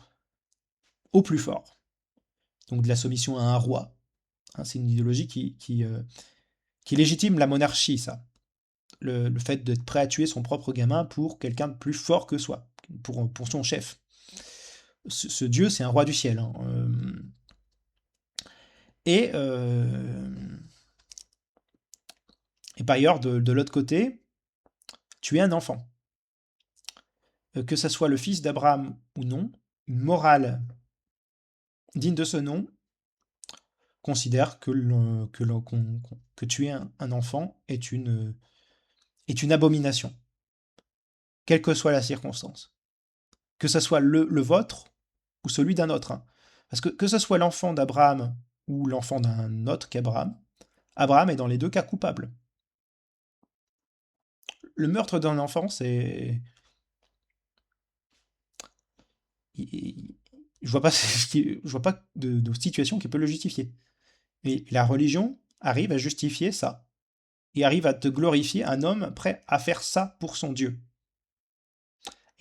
au plus fort, donc de la soumission à un roi. Hein, c'est une idéologie qui légitime la monarchie, ça. Le fait d'être prêt à tuer son propre gamin pour quelqu'un de plus fort que soi, pour son chef. Ce Dieu, c'est un roi du ciel. Hein. Et, et par ailleurs, de l'autre côté, tuer un enfant. Que ça soit le fils d'Abraham ou non, une morale digne de ce nom considère que tuer un enfant est une abomination, quelle que soit la circonstance. Que ce soit le vôtre ou celui d'un autre. Hein. Parce que ce soit l'enfant d'Abraham ou l'enfant d'un autre qu'Abraham, Abraham est dans les deux cas coupable. Le meurtre d'un enfant, c'est... Je vois pas, je vois pas de situation qui peut le justifier. Mais la religion arrive à justifier ça. Et arrive à te glorifier un homme prêt à faire ça pour son Dieu.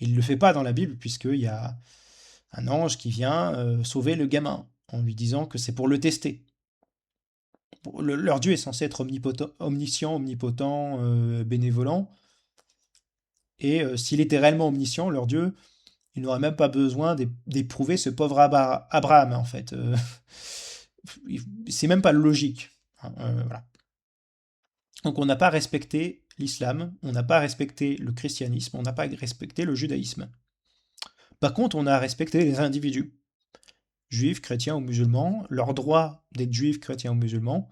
Et il ne le fait pas dans la Bible, puisqu'il y a un ange qui vient sauver le gamin, en lui disant que c'est pour le tester. Leur Dieu est censé être omniscient, omnipotent, bénévolent. Et s'il était réellement omniscient, leur Dieu, il n'aurait même pas besoin d'éprouver ce pauvre Abraham, en fait. C'est même pas logique. Hein, voilà. Donc on n'a pas respecté l'islam, on n'a pas respecté le christianisme, on n'a pas respecté le judaïsme. Par contre, on a respecté les individus, juifs, chrétiens ou musulmans, leur droit d'être juifs, chrétiens ou musulmans,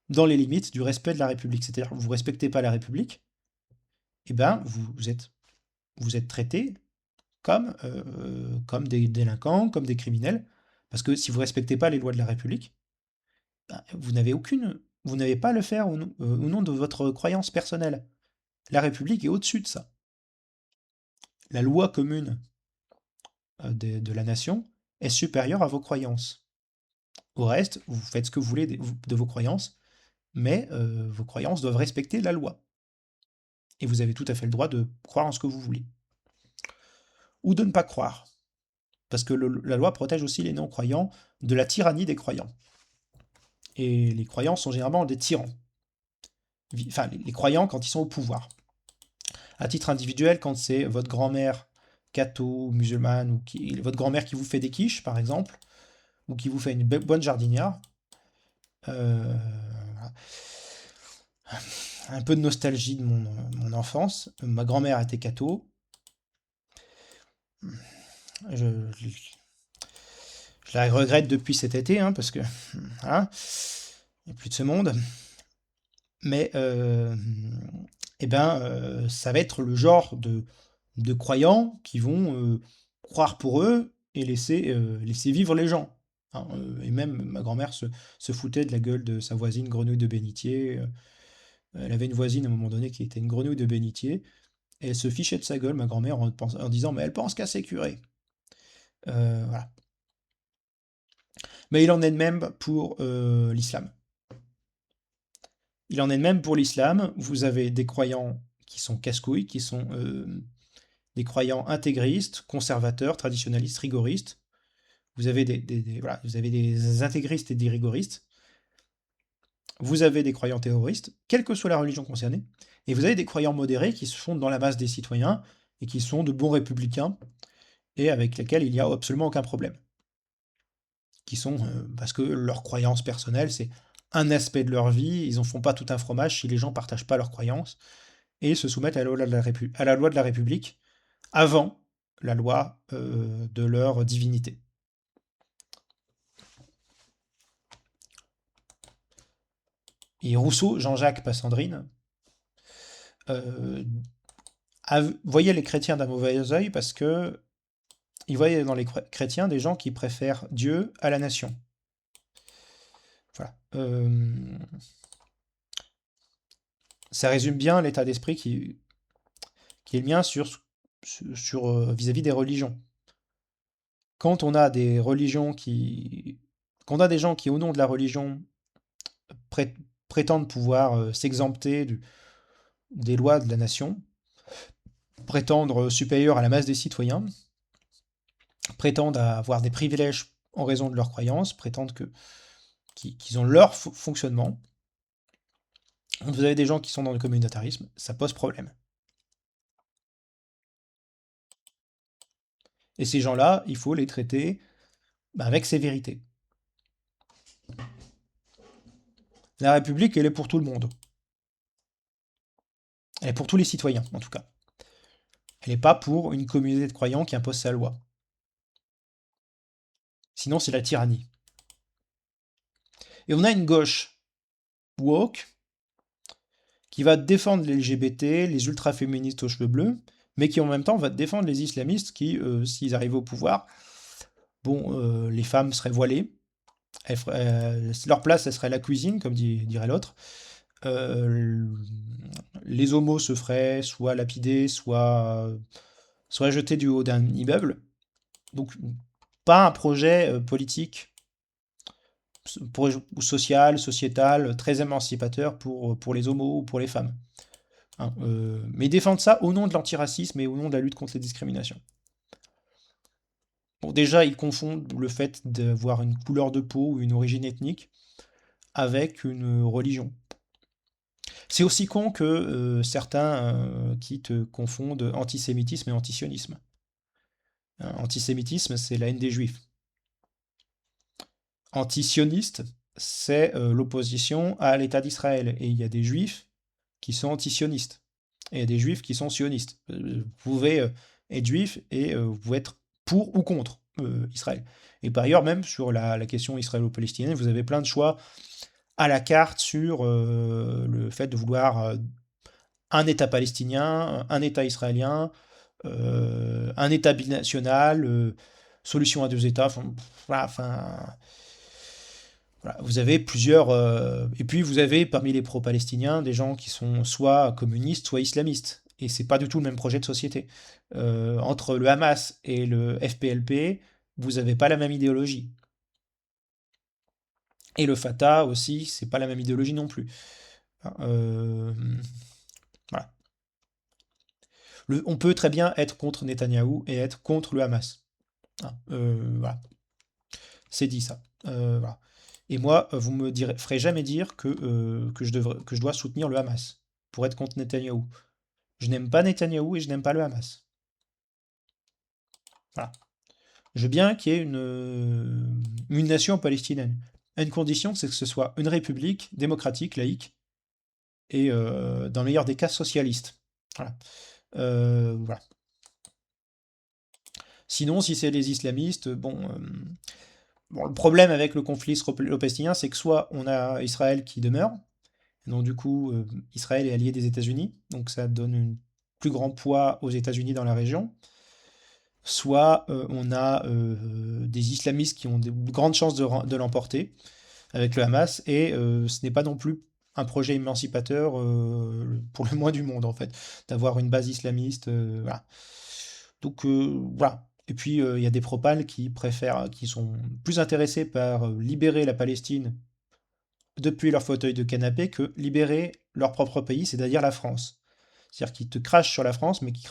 dans les limites du respect de la République. C'est-à-dire que vous ne respectez pas la République, eh ben, vous êtes traités comme des délinquants, comme des criminels, parce que si vous ne respectez pas les lois de la République, ben, vous n'avez pas à le faire au nom de votre croyance personnelle. La République est au-dessus de ça. La loi commune de la nation est supérieure à vos croyances. Au reste, vous faites ce que vous voulez de vos croyances, mais vos croyances doivent respecter la loi. Et vous avez tout à fait le droit de croire en ce que vous voulez. Ou de ne pas croire. Parce que la loi protège aussi les non-croyants de la tyrannie des croyants. Et les croyants sont généralement des tyrans. Enfin, les croyants quand ils sont au pouvoir. À titre individuel, quand c'est votre grand-mère catho, musulmane, ou votre grand-mère qui vous fait des quiches, par exemple, ou qui vous fait une bonne jardinière, euh, un peu de nostalgie de mon enfance. Ma grand-mère était catho. Je, je la regrette depuis cet été, hein, parce que voilà, il n'y a plus de ce monde. Mais ça va être le genre de croyants qui vont croire pour eux et laisser vivre les gens. Hein. Et même ma grand-mère se foutait de la gueule de sa voisine grenouille de bénitier. Elle avait une voisine à un moment donné qui était une grenouille de bénitier. Et elle se fichait de sa gueule, ma grand-mère, en disant mais elle pense qu'à ses curés. Voilà. Mais il en est de même pour l'islam. Il en est de même pour l'islam. Vous avez des croyants qui sont casse-couilles, qui sont des croyants intégristes, conservateurs, traditionnalistes, rigoristes. Vous avez voilà, vous avez des intégristes et des rigoristes. Vous avez des croyants terroristes, quelle que soit la religion concernée. Et vous avez des croyants modérés qui se fondent dans la masse des citoyens et qui sont de bons républicains et avec lesquels il n'y a absolument aucun problème. Qui sont, parce que leur croyance personnelle, c'est un aspect de leur vie, ils n'en font pas tout un fromage si les gens ne partagent pas leurs croyances, et se soumettent à la loi de la République avant la loi de leur divinité. Et Rousseau, Jean-Jacques Passandrine, euh, voyait les chrétiens d'un mauvais œil parce que il voyait dans les chrétiens des gens qui préfèrent Dieu à la nation. Voilà. Ça résume bien l'état d'esprit qui est le mien vis-à-vis des religions. Quand on a des religions quand on a des gens qui, au nom de la religion, pré- prétendent pouvoir s'exempter des lois de la nation, prétendre supérieur à la masse des citoyens, prétendent avoir des privilèges en raison de leurs croyances, prétendent qu'ils ont leur fonctionnement. Vous avez des gens qui sont dans le communautarisme, ça pose problème. Et ces gens-là, il faut les traiter avec sévérité. La République, elle est pour tout le monde. Elle est pour tous les citoyens, en tout cas. Elle n'est pas pour une communauté de croyants qui impose sa loi. Sinon, c'est la tyrannie. Et on a une gauche woke qui va défendre les LGBT, les ultra-féministes aux cheveux bleus, mais qui en même temps va défendre les islamistes qui, s'ils arrivaient au pouvoir, bon, les femmes seraient voilées, leur place, elle serait la cuisine, comme dirait l'autre. Euh, les homos se feraient soit lapidés, soit jetés du haut d'un immeuble. Donc, pas un projet politique social, sociétal, très émancipateur pour les homos ou pour les femmes. Hein, mais défendre ça au nom de l'antiracisme et au nom de la lutte contre les discriminations. Bon, déjà, ils confondent le fait d'avoir une couleur de peau ou une origine ethnique avec une religion. C'est aussi con que certains qui te confondent antisémitisme et antisionisme. Hein, antisémitisme, c'est la haine des juifs. Antisioniste, c'est l'opposition à l'État d'Israël. Et il y a des juifs qui sont anti-sionistes. Et il y a des juifs qui sont sionistes. Vous pouvez être juif et vous pouvez être pour ou contre Israël. Et par ailleurs, même sur la question israélo-palestinienne, vous avez plein de choix à la carte sur le fait de vouloir un État palestinien, un État israélien, un État binational, solution à deux États. Voilà, voilà, vous avez plusieurs. Et puis vous avez parmi les pro-palestiniens des gens qui sont soit communistes, soit islamistes. Et c'est pas du tout le même projet de société. Entre le Hamas et le FPLP, vous n'avez pas la même idéologie. Et le Fatah aussi, c'est pas la même idéologie non plus. Euh, voilà. On peut très bien être contre Netanyahou et être contre le Hamas. Voilà. C'est dit ça. Voilà. Et moi, vous me ferez jamais dire que je dois soutenir le Hamas pour être contre Netanyahou. Je n'aime pas Netanyahou et je n'aime pas le Hamas. Voilà. Je veux bien qu'il y ait une nation palestinienne. À une condition, c'est que ce soit une république démocratique, laïque, et dans le meilleur des cas socialiste. Voilà. Voilà. Sinon, si c'est les islamistes, bon, le problème avec le conflit israélo-palestinien, c'est que soit on a Israël qui demeure, et donc du coup, Israël est allié des États-Unis, donc ça donne un plus grand poids aux États-Unis dans la région, soit on a des islamistes qui ont de grandes chances de l'emporter avec le Hamas, et ce n'est pas non plus un projet émancipateur pour le moins du monde, en fait, d'avoir une base islamiste. Voilà. Donc, voilà. Et puis, il y a des propales qui sont plus intéressés par libérer la Palestine depuis leur fauteuil de canapé que libérer leur propre pays, c'est-à-dire la France. C'est-à-dire qu'ils te crachent sur la France, mais qui te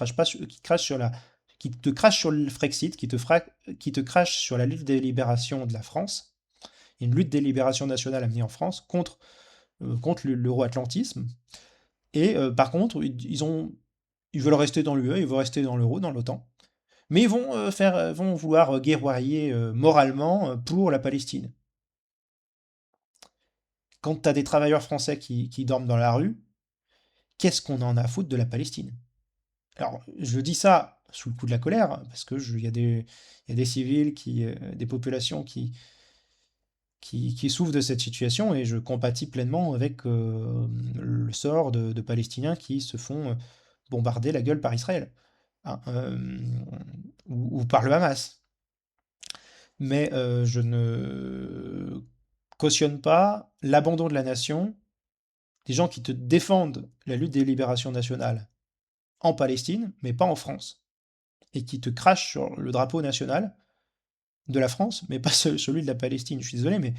crachent sur le Frexit, qui te crachent sur la lutte des libérations de la France, une lutte des libérations nationales à mener en France contre l'euro-atlantisme. Et par contre, ils veulent rester dans l'UE, ils veulent rester dans l'euro, dans l'OTAN. Mais ils vont, vont vouloir guerroyer moralement pour la Palestine. Quand tu as des travailleurs français qui dorment dans la rue, qu'est-ce qu'on en a à foutre de la Palestine? Alors, je dis ça sous le coup de la colère, parce que il y a des civils, des populations qui souffrent de cette situation, et je compatis pleinement avec le sort de Palestiniens qui se font bombarder la gueule par Israël, hein, ou par le Hamas. Mais je ne cautionne pas l'abandon de la nation des gens qui te défendent la lutte des libérations nationales en Palestine, mais pas en France, et qui te crachent sur le drapeau national de la France, mais pas celui de la Palestine. Je suis désolé, mais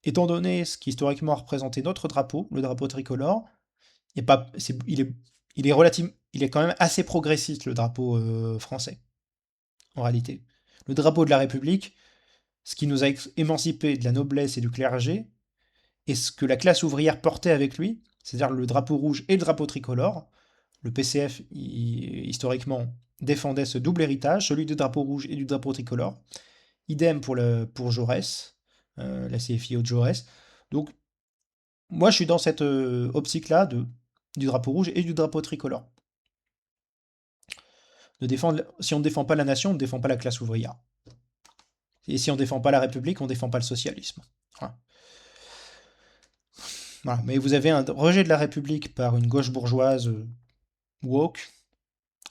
étant donné ce qui historiquement a représenté notre drapeau, le drapeau tricolore, il est pas, c'est- il est quand même assez progressiste le drapeau français, en réalité. Le drapeau de la République, ce qui nous a émancipés de la noblesse et du clergé, et ce que la classe ouvrière portait avec lui, c'est-à-dire le drapeau rouge et le drapeau tricolore. Le PCF, historiquement, défendait ce double héritage, celui du drapeau rouge et du drapeau tricolore. Idem pour Jaurès, la CFIO de Jaurès. Donc, moi, je suis dans cette optique-là du drapeau rouge et du drapeau tricolore. Si on ne défend pas la nation, on ne défend pas la classe ouvrière. Et si on ne défend pas la République, on ne défend pas le socialisme. Voilà. Voilà. Mais vous avez un rejet de la République par une gauche bourgeoise woke,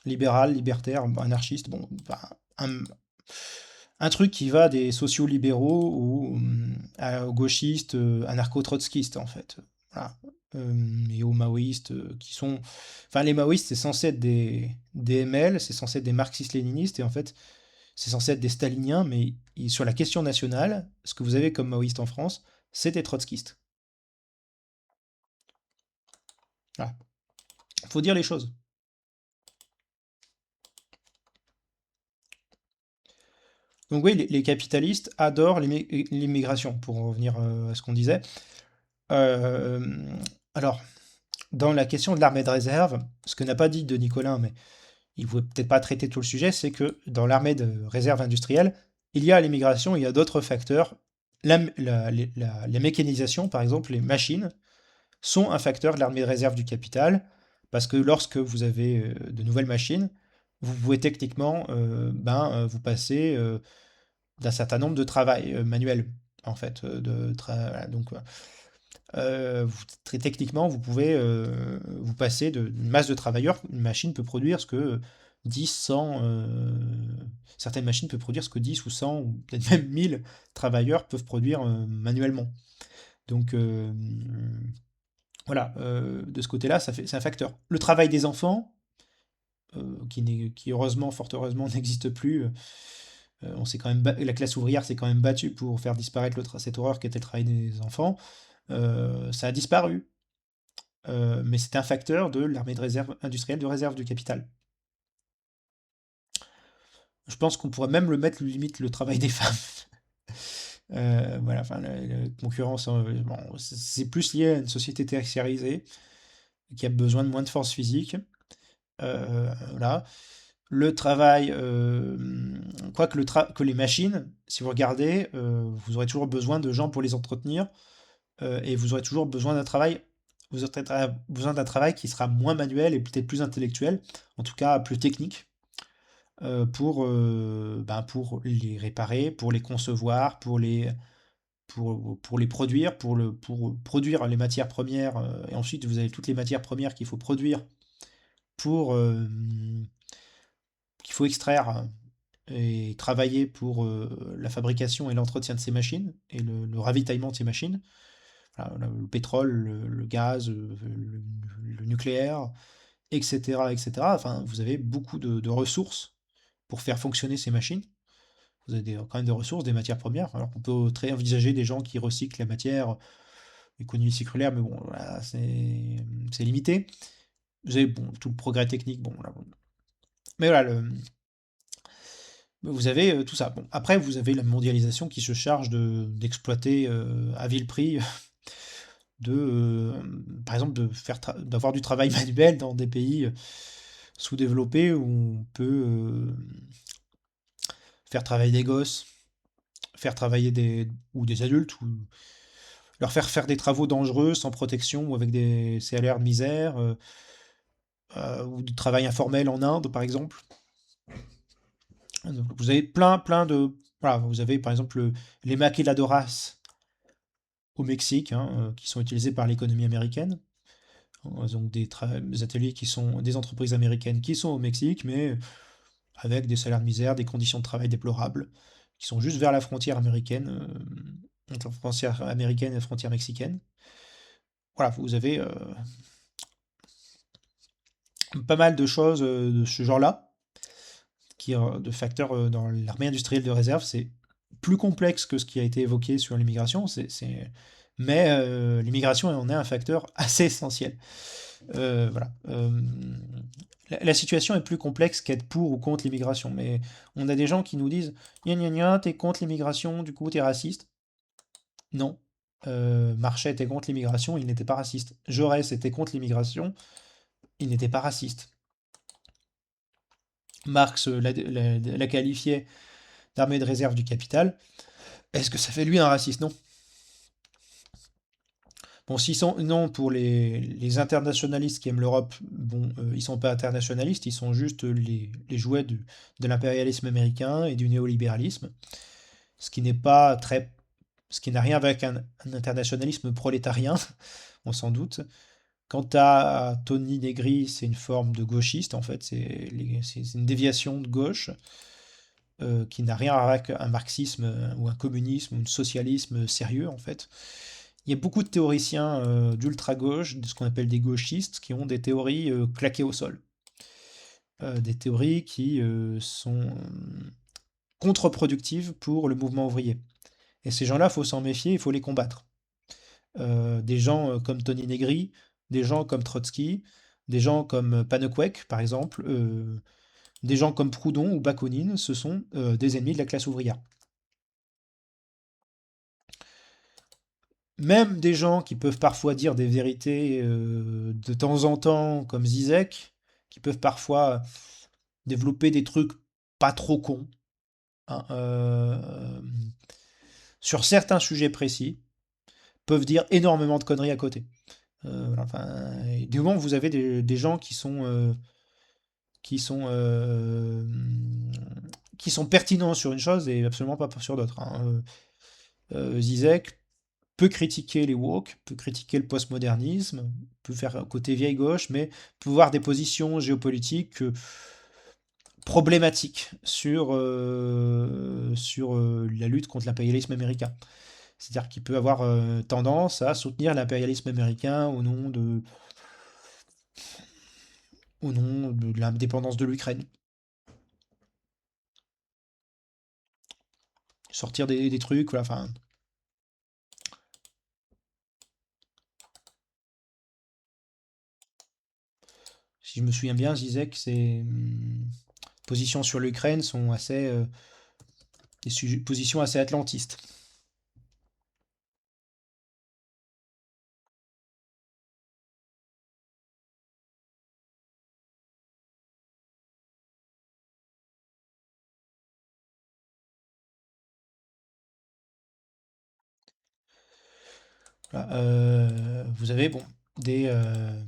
libérale, libertaire, anarchiste, bon, un truc qui va des sociaux-libéraux aux gauchistes, anarcho-trotskistes, en fait. Voilà. Et aux maoïstes, qui sont... Enfin, les maoïstes, c'est censé être des ML, c'est censé être des marxistes-léninistes, et en fait, c'est censé être des staliniens, mais sur la question nationale, ce que vous avez comme maoïste en France, c'est des trotskistes. Voilà. Faut dire les choses. Donc oui, les capitalistes adorent l'immigration, pour en revenir à ce qu'on disait. Euh, alors, dans la question de l'armée de réserve, ce que n'a pas dit de Nicolas, mais il ne voulait peut-être pas traiter tout le sujet, c'est que dans l'armée de réserve industrielle, il y a l'immigration, il y a d'autres facteurs. La mécanisation, par exemple, les machines, sont un facteur de l'armée de réserve du capital, parce que lorsque vous avez de nouvelles machines, vous pouvez techniquement vous passer d'un certain nombre de travail manuels, en fait. Voilà, donc, très techniquement, vous pouvez vous passer d'une masse de travailleurs. Une machine peut produire ce que 10, 100, certaines machines peuvent produire ce que 10 ou 100 ou peut-être même 1000 travailleurs peuvent produire manuellement. Donc voilà, de ce côté-là, c'est un facteur. Le travail des enfants, qui heureusement, fort heureusement, n'existe plus. On s'est quand même la classe ouvrière s'est quand même battue pour faire disparaître cette horreur qui était le travail des enfants. Ça a disparu. Mais c'est un facteur de l'armée de réserve industrielle de réserve du capital. Je pense qu'on pourrait même le mettre limite le travail des femmes. Voilà, enfin, la concurrence, bon, c'est plus lié à une société tertiarisée qui a besoin de moins de force physique. Voilà. Le travail, quoique que les machines, si vous regardez, vous aurez toujours besoin de gens pour les entretenir, et vous aurez toujours besoin d'un travail, vous aurez besoin d'un travail qui sera moins manuel et peut-être plus intellectuel, en tout cas plus technique, pour les réparer, pour les concevoir, pour les produire, pour produire les matières premières, et ensuite vous avez toutes les matières premières qu'il faut produire pour qu'il faut extraire et travailler pour la fabrication et l'entretien de ces machines et le ravitaillement de ces machines. Voilà, le pétrole, le gaz, le nucléaire, etc., etc. Enfin, vous avez beaucoup de ressources pour faire fonctionner ces machines. Vous avez quand même des ressources, des matières premières. Alors qu'on peut très envisager des gens qui recyclent la matière, économie circulaire, mais bon, voilà, c'est limité. Vous avez bon, tout le progrès technique, bon, là, bon. Mais voilà, vous avez tout ça. Bon, après, vous avez la mondialisation qui se charge d'exploiter à vil prix, par exemple, d'avoir du travail manuel dans des pays sous-développés où on peut faire travailler des gosses, faire travailler ou des adultes, ou leur faire faire des travaux dangereux, sans protection, ou avec des salaires de misère, ou du travail informel en Inde, par exemple. Donc, vous avez plein de... Voilà, vous avez par exemple les maquiladoras au Mexique, hein, qui sont utilisés par l'économie américaine. Donc des ateliers qui sont des entreprises américaines qui sont au Mexique, mais avec des salaires de misère, des conditions de travail déplorables, qui sont juste vers la frontière américaine, entre la frontière américaine et la frontière mexicaine. Voilà, vous avez pas mal de choses de ce genre-là, de facteurs dans l'armée industrielle de réserve. C'est plus complexe que ce qui a été évoqué sur l'immigration, mais l'immigration en est un facteur assez essentiel. Voilà. La situation est plus complexe qu'être pour ou contre l'immigration, mais on a des gens qui nous disent gna gna gna, t'es contre l'immigration, du coup t'es raciste. Non. Marchais était contre l'immigration, il n'était pas raciste. Jaurès était contre l'immigration, il n'était pas raciste. Marx la qualifiait d'armée de réserve du capital. Est-ce que ça fait lui un raciste? Non. Bon, s'ils sont, non, pour les internationalistes qui aiment l'Europe, bon, ils sont pas internationalistes, ils sont juste les jouets de l'impérialisme américain et du néolibéralisme, ce qui n'est pas très, ce qui n'a rien avec un internationalisme prolétarien, on s'en doute. Quant à Tony Negri, c'est une forme de gauchiste, en fait, c'est une déviation de gauche, qui n'a rien à voir avec un marxisme ou un communisme ou un socialisme sérieux, en fait. Il y a beaucoup de théoriciens d'ultra-gauche, de ce qu'on appelle des gauchistes, qui ont des théories claquées au sol. Des théories qui sont contre-productives pour le mouvement ouvrier. Et ces gens-là, il faut s'en méfier, il faut les combattre. Des gens comme Tony Negri, des gens comme Trotsky, des gens comme Panokwek, par exemple, des gens comme Proudhon ou Bakounine, ce sont des ennemis de la classe ouvrière. Même des gens qui peuvent parfois dire des vérités de temps en temps, comme Zizek, qui peuvent parfois développer des trucs pas trop cons, hein, sur certains sujets précis, peuvent dire énormément de conneries à côté. Voilà, enfin, et du moment où vous avez des gens qui sont, euh, qui sont pertinents sur une chose et absolument pas sur d'autres, hein. Zizek peut critiquer les woke, peut critiquer le postmodernisme, peut faire un côté vieille gauche, mais peut avoir des positions géopolitiques problématiques sur la lutte contre l'impérialisme américain. C'est-à-dire qu'il peut avoir tendance à soutenir l'impérialisme américain au nom de l'indépendance de l'Ukraine. Sortir des trucs, voilà, enfin, si je me souviens bien, Zizek, ses positions sur l'Ukraine sont des positions assez atlantistes. Voilà, vous avez bon, des, euh,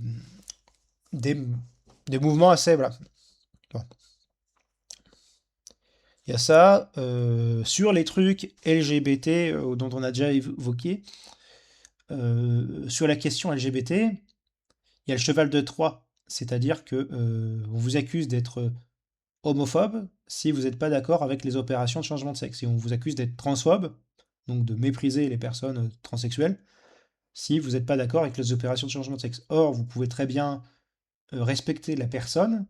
des, des mouvements assez. Voilà. Bon. Il y a ça. Sur les trucs LGBT dont on a déjà évoqué, sur la question LGBT, il y a le cheval de Troie. C'est-à-dire que on vous accuse d'être homophobe si vous n'êtes pas d'accord avec les opérations de changement de sexe. Et on vous accuse d'être transphobe, donc de mépriser les personnes transsexuelles, si vous n'êtes pas d'accord avec les opérations de changement de sexe. Or, vous pouvez très bien respecter la personne,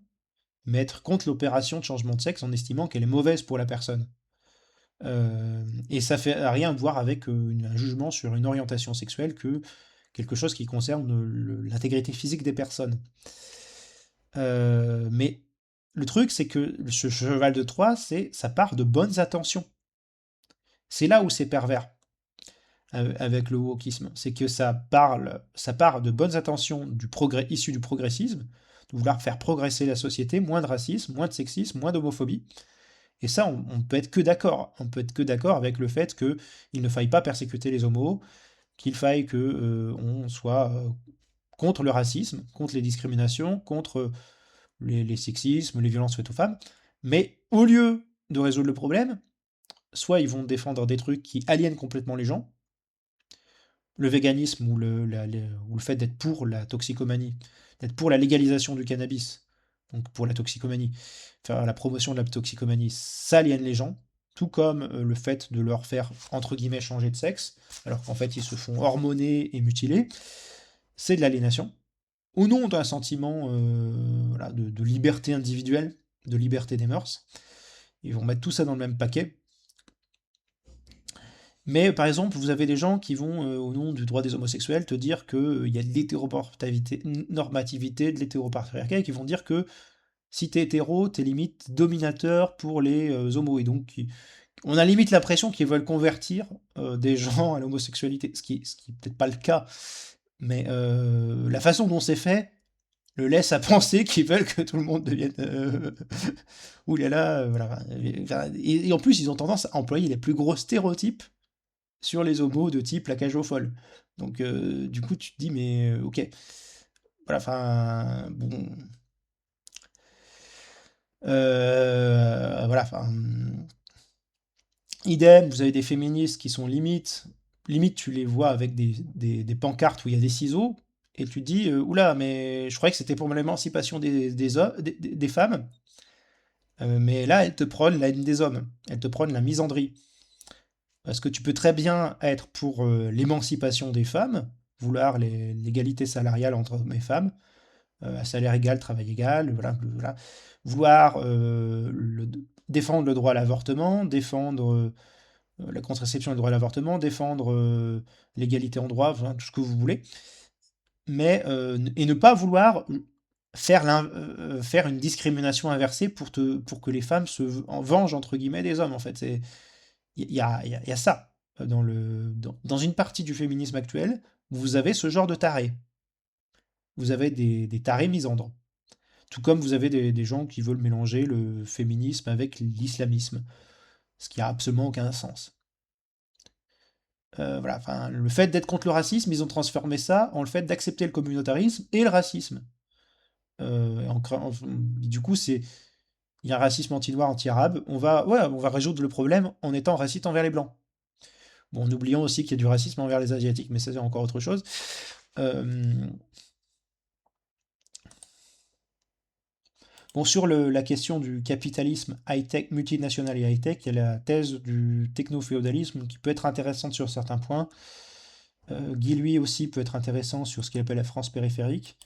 mais être contre l'opération de changement de sexe en estimant qu'elle est mauvaise pour la personne. Et ça fait rien voir avec un jugement sur une orientation sexuelle que quelque chose qui concerne l'intégrité physique des personnes. Mais le truc, c'est que ce cheval de Troie, ça part de bonnes intentions. C'est là où c'est pervers avec le wokisme. C'est que ça part de bonnes intentions du progrès, issu du progressisme, de vouloir faire progresser la société, moins de racisme, moins de sexisme, moins d'homophobie. Et ça, on peut être que d'accord. On peut être que d'accord avec le fait qu'il ne faille pas persécuter les homos, qu'il faille que on soit contre le racisme, contre les discriminations, contre les sexismes, les violences faites aux femmes. Mais au lieu de résoudre le problème, soit ils vont défendre des trucs qui aliènent complètement les gens, le véganisme ou le fait d'être pour la toxicomanie, d'être pour la légalisation du cannabis, donc pour la toxicomanie, faire la promotion de la toxicomanie, ça aliène les gens, tout comme le fait de leur faire, entre guillemets, changer de sexe, alors qu'en fait ils se font hormoner et mutiler, c'est de l'aliénation, au nom d'un sentiment voilà, de liberté individuelle, de liberté des mœurs. Ils vont mettre tout ça dans le même paquet. Mais par exemple, vous avez des gens qui vont, au nom du droit des homosexuels, te dire qu'il y a de l'hétéronormativité, de l'hétéropatriarcat, et qui vont dire que si t'es hétéro, t'es limite dominateur pour les homos. Et donc, on a limite l'impression qu'ils veulent convertir des gens à l'homosexualité, ce qui est peut-être pas le cas, mais la façon dont c'est fait le laisse à penser qu'ils veulent que tout le monde devienne. Ouh là là, voilà. Et en plus, ils ont tendance à employer les plus gros stéréotypes sur les homos de type la cage aux folles. Donc, du coup, tu te dis, mais ok. Voilà, enfin, bon. Voilà, enfin. Idem, vous avez des féministes qui sont limite, tu les vois avec des pancartes où il y a des ciseaux, et tu te dis, oula, mais je croyais que c'était pour l'émancipation des femmes, mais là, elles te prônent la haine des hommes, elles te prônent la misandrie. Parce que tu peux très bien être pour l'émancipation des femmes, vouloir l'égalité salariale entre hommes et femmes, à salaire égal, travail égal, voilà, voilà. Vouloir défendre le droit à l'avortement, défendre la contraception et le droit à l'avortement, défendre l'égalité en droit, enfin, tout ce que vous voulez, mais et ne pas vouloir faire une discrimination inversée pour que les femmes en vengent entre guillemets des hommes. En fait, il y a ça dans une partie du féminisme actuel. Vous avez ce genre de tarés. Vous avez des tarés misandres. Tout comme vous avez des gens qui veulent mélanger le féminisme avec l'islamisme, ce qui a absolument aucun sens. Voilà, enfin, le fait d'être contre le racisme, ils ont transformé ça en le fait d'accepter le communautarisme et le racisme. Du coup, il y a un racisme anti-noir, anti-arabe. On va résoudre le problème en étant raciste envers les blancs. Bon, en oubliant aussi qu'il y a du racisme envers les asiatiques, mais ça c'est encore autre chose. Euh, Bon, sur la question du capitalisme high-tech, multinational et high-tech, il y a la thèse du techno-féodalisme qui peut être intéressante sur certains points. Guy, lui aussi, peut être intéressant sur ce qu'il appelle la France périphérique.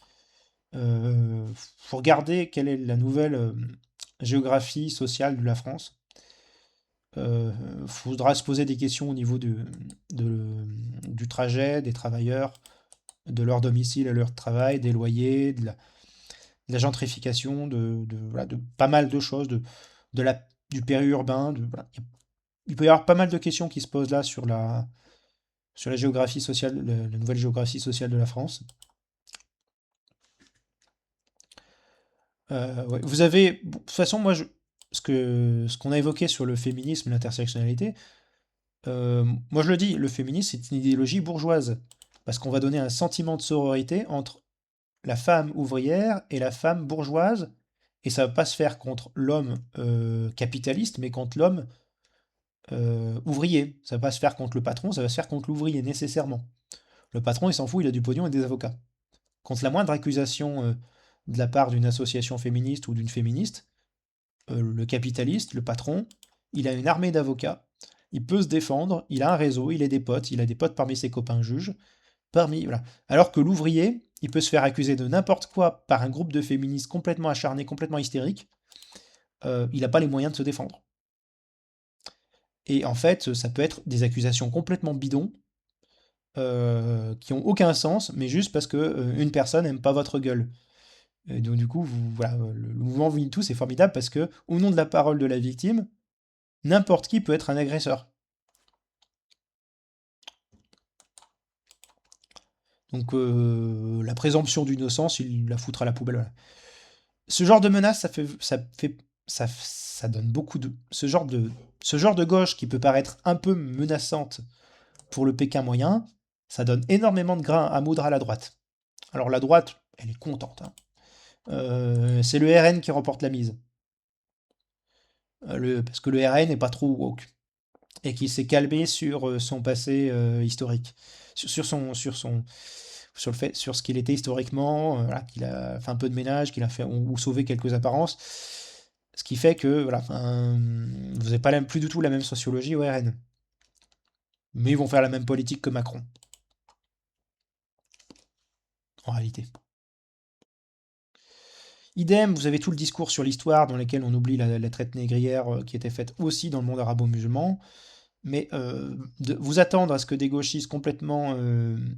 Faut regarder quelle est la nouvelle géographie sociale de la France. Faudra se poser des questions au niveau du trajet, des travailleurs, de leur domicile à leur travail, des loyers, de la gentrification, voilà, de pas mal de choses, de du périurbain. Voilà. Il peut y avoir pas mal de questions qui se posent là sur la géographie sociale, la nouvelle géographie sociale de la France. Ouais. Vous avez, bon, de toute façon, moi, ce qu'on a évoqué sur le féminisme, l'intersectionnalité, moi je le dis, le féminisme c'est une idéologie bourgeoise, parce qu'on va donner un sentiment de sororité entre la femme ouvrière et la femme bourgeoise, et ça va pas se faire contre l'homme capitaliste, mais contre l'homme ouvrier. Ça va pas se faire contre le patron, ça va se faire contre l'ouvrier, nécessairement. Le patron, il s'en fout, il a du pognon et des avocats. Contre la moindre accusation de la part d'une association féministe ou d'une féministe, le capitaliste, le patron, il a une armée d'avocats, il peut se défendre, il a un réseau, il a des potes parmi ses copains juges, voilà. Alors que l'ouvrier, il peut se faire accuser de n'importe quoi par un groupe de féministes complètement acharnés, complètement hystériques, il n'a pas les moyens de se défendre. Et en fait, ça peut être des accusations complètement bidons, qui ont aucun sens, mais juste parce que une personne n'aime pas votre gueule. Et donc du coup, voilà, le mouvement MeToo, c'est formidable parce que, au nom de la parole de la victime, n'importe qui peut être un agresseur. Donc la présomption d'innocence, il la foutra à la poubelle. Voilà. Ce genre de menace, ça donne beaucoup de ce genre de gauche qui peut paraître un peu menaçante pour le Pékin moyen, ça donne énormément de grains à moudre à la droite. Alors la droite, elle est contente, hein. C'est le RN qui remporte la mise. Parce que le RN n'est pas trop woke. Et qui s'est calmé sur son passé historique. Sur le fait, sur ce qu'il était historiquement, voilà, qu'il a fait un peu de ménage, qu'il a fait ou sauvé quelques apparences. Ce qui fait que voilà, vous n'avez pas plus du tout la même sociologie au RN. Mais ils vont faire la même politique que Macron, en réalité. Idem, vous avez tout le discours sur l'histoire dans lequel on oublie la traite négrière qui était faite aussi dans le monde arabo-musulman. Mais vous attendre à ce que des gauchistes complètement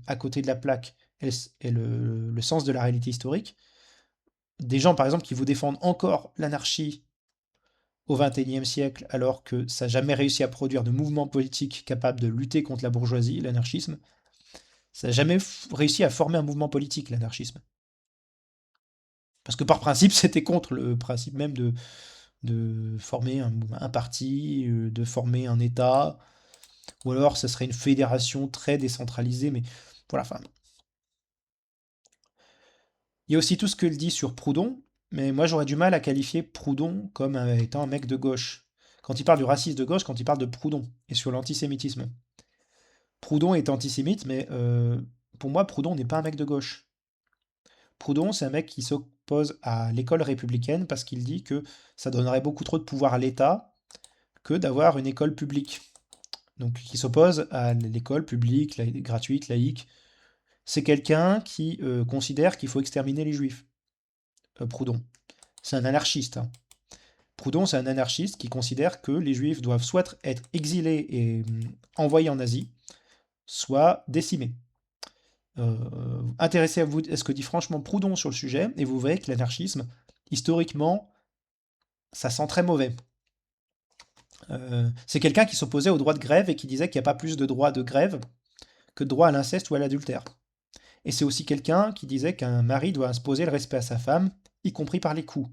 à côté de la plaque aient le sens de la réalité historique, des gens par exemple qui vous défendent encore l'anarchie au XXIe siècle alors que ça n'a jamais réussi à produire de mouvement politique capable de lutter contre la bourgeoisie, l'anarchisme, ça n'a jamais réussi à former un mouvement politique, l'anarchisme. Parce que par principe, c'était contre le principe même de former un parti, de former un État, ou alors ça serait une fédération très décentralisée, mais voilà, enfin. Il y a aussi tout ce qu'il dit sur Proudhon, mais moi j'aurais du mal à qualifier Proudhon comme étant un mec de gauche. Quand il parle du racisme de gauche, quand il parle de Proudhon, et sur l'antisémitisme. Proudhon est antisémite, mais pour moi, Proudhon n'est pas un mec de gauche. Proudhon, c'est un mec qui s'oppose à l'école républicaine parce qu'il dit que ça donnerait beaucoup trop de pouvoir à l'État que d'avoir une école publique. Donc, qui s'oppose à l'école publique, gratuite, laïque. C'est quelqu'un qui considère qu'il faut exterminer les juifs. Proudhon. C'est un anarchiste, hein. Proudhon, c'est un anarchiste qui considère que les juifs doivent soit être exilés et envoyés en Asie, soit décimés. Intéressez à ce que dit franchement Proudhon sur le sujet, et vous verrez que l'anarchisme, historiquement, ça sent très mauvais. C'est quelqu'un qui s'opposait au droit de grève et qui disait qu'il n'y a pas plus de droit de grève que de droit à l'inceste ou à l'adultère. Et c'est aussi quelqu'un qui disait qu'un mari doit imposer le respect à sa femme, y compris par les coups.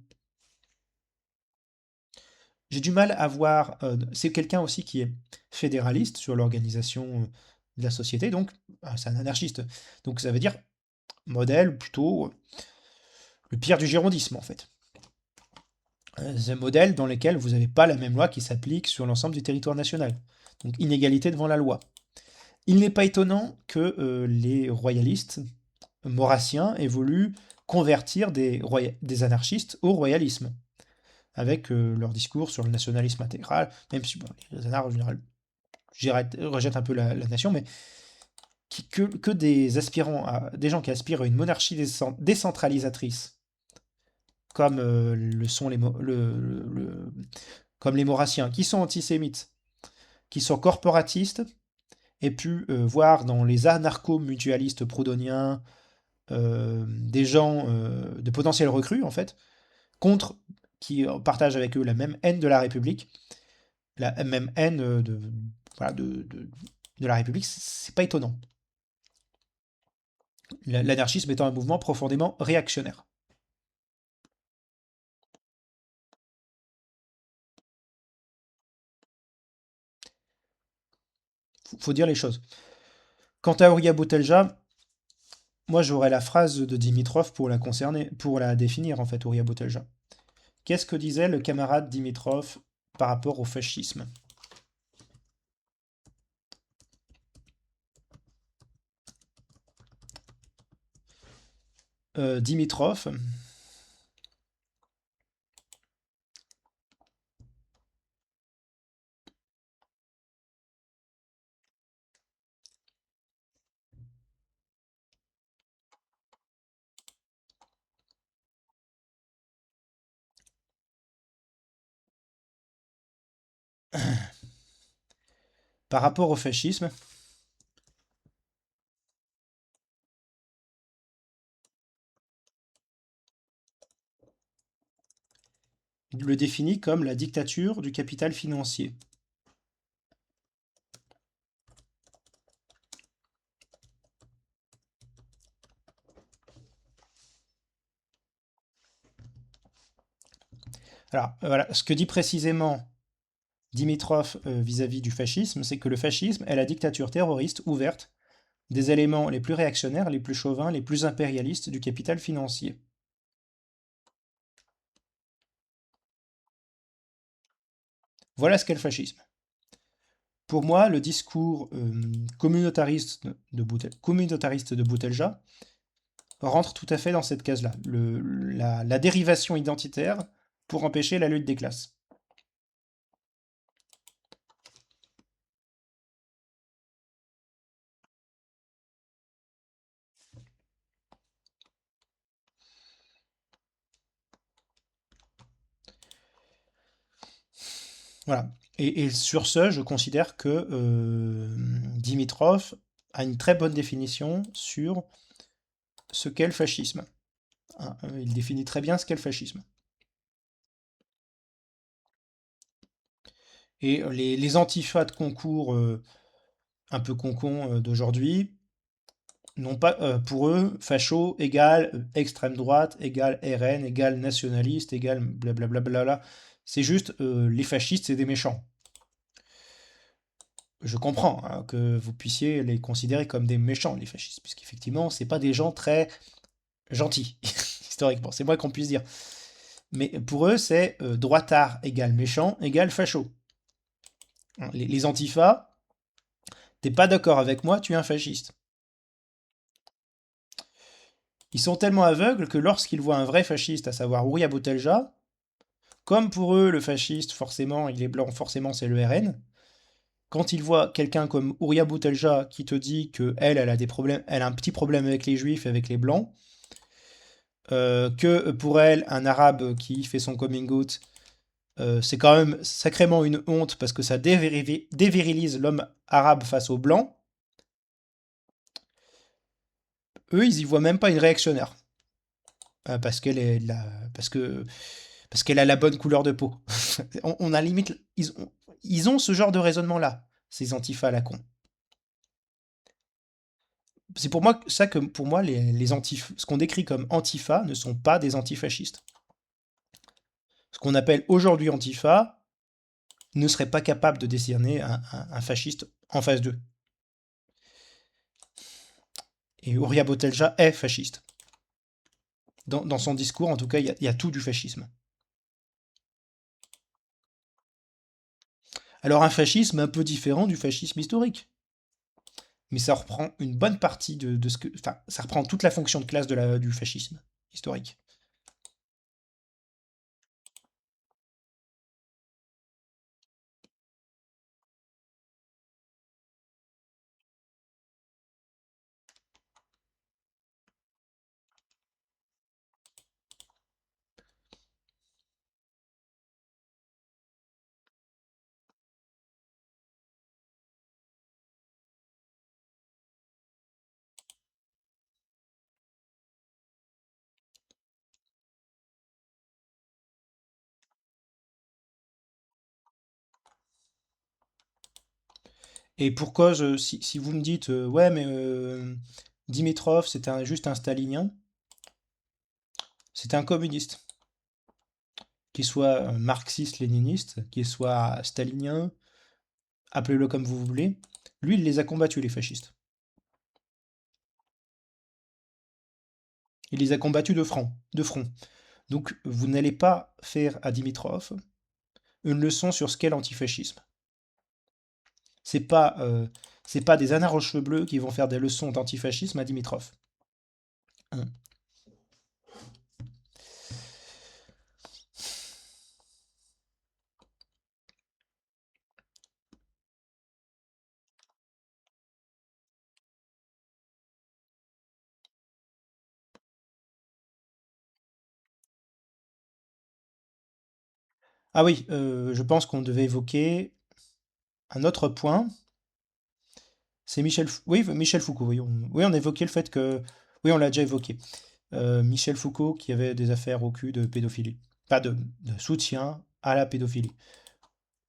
J'ai du mal à voir. C'est quelqu'un aussi qui est fédéraliste sur l'organisation de la société, donc c'est un anarchiste. Donc ça veut dire modèle plutôt le pire du girondisme en fait. C'est un modèle dans lequel vous n'avez pas la même loi qui s'applique sur l'ensemble du territoire national. Donc inégalité devant la loi. Il n'est pas étonnant que les royalistes maurassiens aient voulu convertir des anarchistes au royalisme, avec leur discours sur le nationalisme intégral, même si bon, les anards en général rejettent un peu la nation, mais que des aspirants, des gens qui aspirent à une monarchie décentralisatrice, comme le sont comme les maurassiens, qui sont antisémites, qui sont corporatistes, aient pu voir dans les anarcho-mutualistes proudhoniens des gens de potentiels recrues, en fait, contre, qui partagent avec eux la même haine de la République, la même haine voilà, de la République, c'est pas étonnant. L'anarchisme étant un mouvement profondément réactionnaire. Faut dire les choses. Quant à Ouria Boutelja, moi j'aurais la phrase de Dimitrov pour la concerner, pour la définir en fait, Ouria Boutelja. Qu'est-ce que disait le camarade Dimitrov par rapport au fascisme? Dimitrov, par rapport au fascisme, il le définit comme la dictature du capital financier. Alors voilà, ce que dit précisément Dimitrov vis-à-vis du fascisme, c'est que le fascisme est la dictature terroriste ouverte des éléments les plus réactionnaires, les plus chauvins, les plus impérialistes du capital financier. Voilà ce qu'est le fascisme. Pour moi, le discours communautariste de Boutelja rentre tout à fait dans cette case-là, la dérivation identitaire pour empêcher la lutte des classes. Voilà. Et sur ce, je considère que Dimitrov a une très bonne définition sur ce qu'est le fascisme. Hein, il définit très bien ce qu'est le fascisme. Et les antifas de concours un peu concons d'aujourd'hui, n'ont pas, pour eux, facho égale extrême droite, égale RN, égale nationaliste, égale blablabla. C'est juste les fascistes, c'est des méchants. Je comprends hein, que vous puissiez les considérer comme des méchants, les fascistes, puisqu'effectivement, c'est pas des gens très gentils, historiquement. C'est moins qu'on puisse dire. Mais pour eux, c'est droitard égale méchant égale facho. Les antifas, t'es pas d'accord avec moi, tu es un fasciste. Ils sont tellement aveugles que lorsqu'ils voient un vrai fasciste, à savoir Ouria Boutelja, comme pour eux, le fasciste, forcément, il est blanc, forcément, c'est le RN. Quand ils voient quelqu'un comme Ouria Boutelja qui te dit que elle a des problèmes, elle a un petit problème avec les juifs et avec les blancs, que pour elle, un arabe qui fait son coming out, c'est quand même sacrément une honte parce que ça dévirilise l'homme arabe face aux blancs, eux, ils y voient même pas une réactionnaire. Parce qu'elle est la, parce qu'elle a la bonne couleur de peau. On a limite, ils ont ce genre de raisonnement-là, ces antifas à la con. C'est pour moi ça que pour moi ce qu'on décrit comme antifa ne sont pas des antifascistes. Ce qu'on appelle aujourd'hui antifa ne serait pas capable de décerner un fasciste en face d'eux. Et Ouria Botelja est fasciste. Dans son discours, en tout cas, il y a tout du fascisme. Alors un fascisme un peu différent du fascisme historique. Mais ça reprend une bonne partie de ce que... Enfin, ça reprend toute la fonction de classe du fascisme historique. Et pourquoi, si vous me dites, ouais, mais Dimitrov, c'était juste un stalinien, c'était un communiste. Qu'il soit marxiste-léniniste, qu'il soit stalinien, appelez-le comme vous voulez, lui, il les a combattus, les fascistes. Il les a combattus de front. Donc, vous n'allez pas faire à Dimitrov une leçon sur ce qu'est l'antifascisme. C'est pas, euh, c'est pas des anards aux cheveux bleus qui vont faire des leçons d'antifascisme à Dimitrov. Hein. Ah oui, je pense qu'on devait évoquer un autre point. C'est oui, Michel Foucault. Oui, on a évoqué le fait que, oui, on l'a déjà évoqué. Michel Foucault qui avait des affaires au cul de pédophilie, pas de soutien à la pédophilie.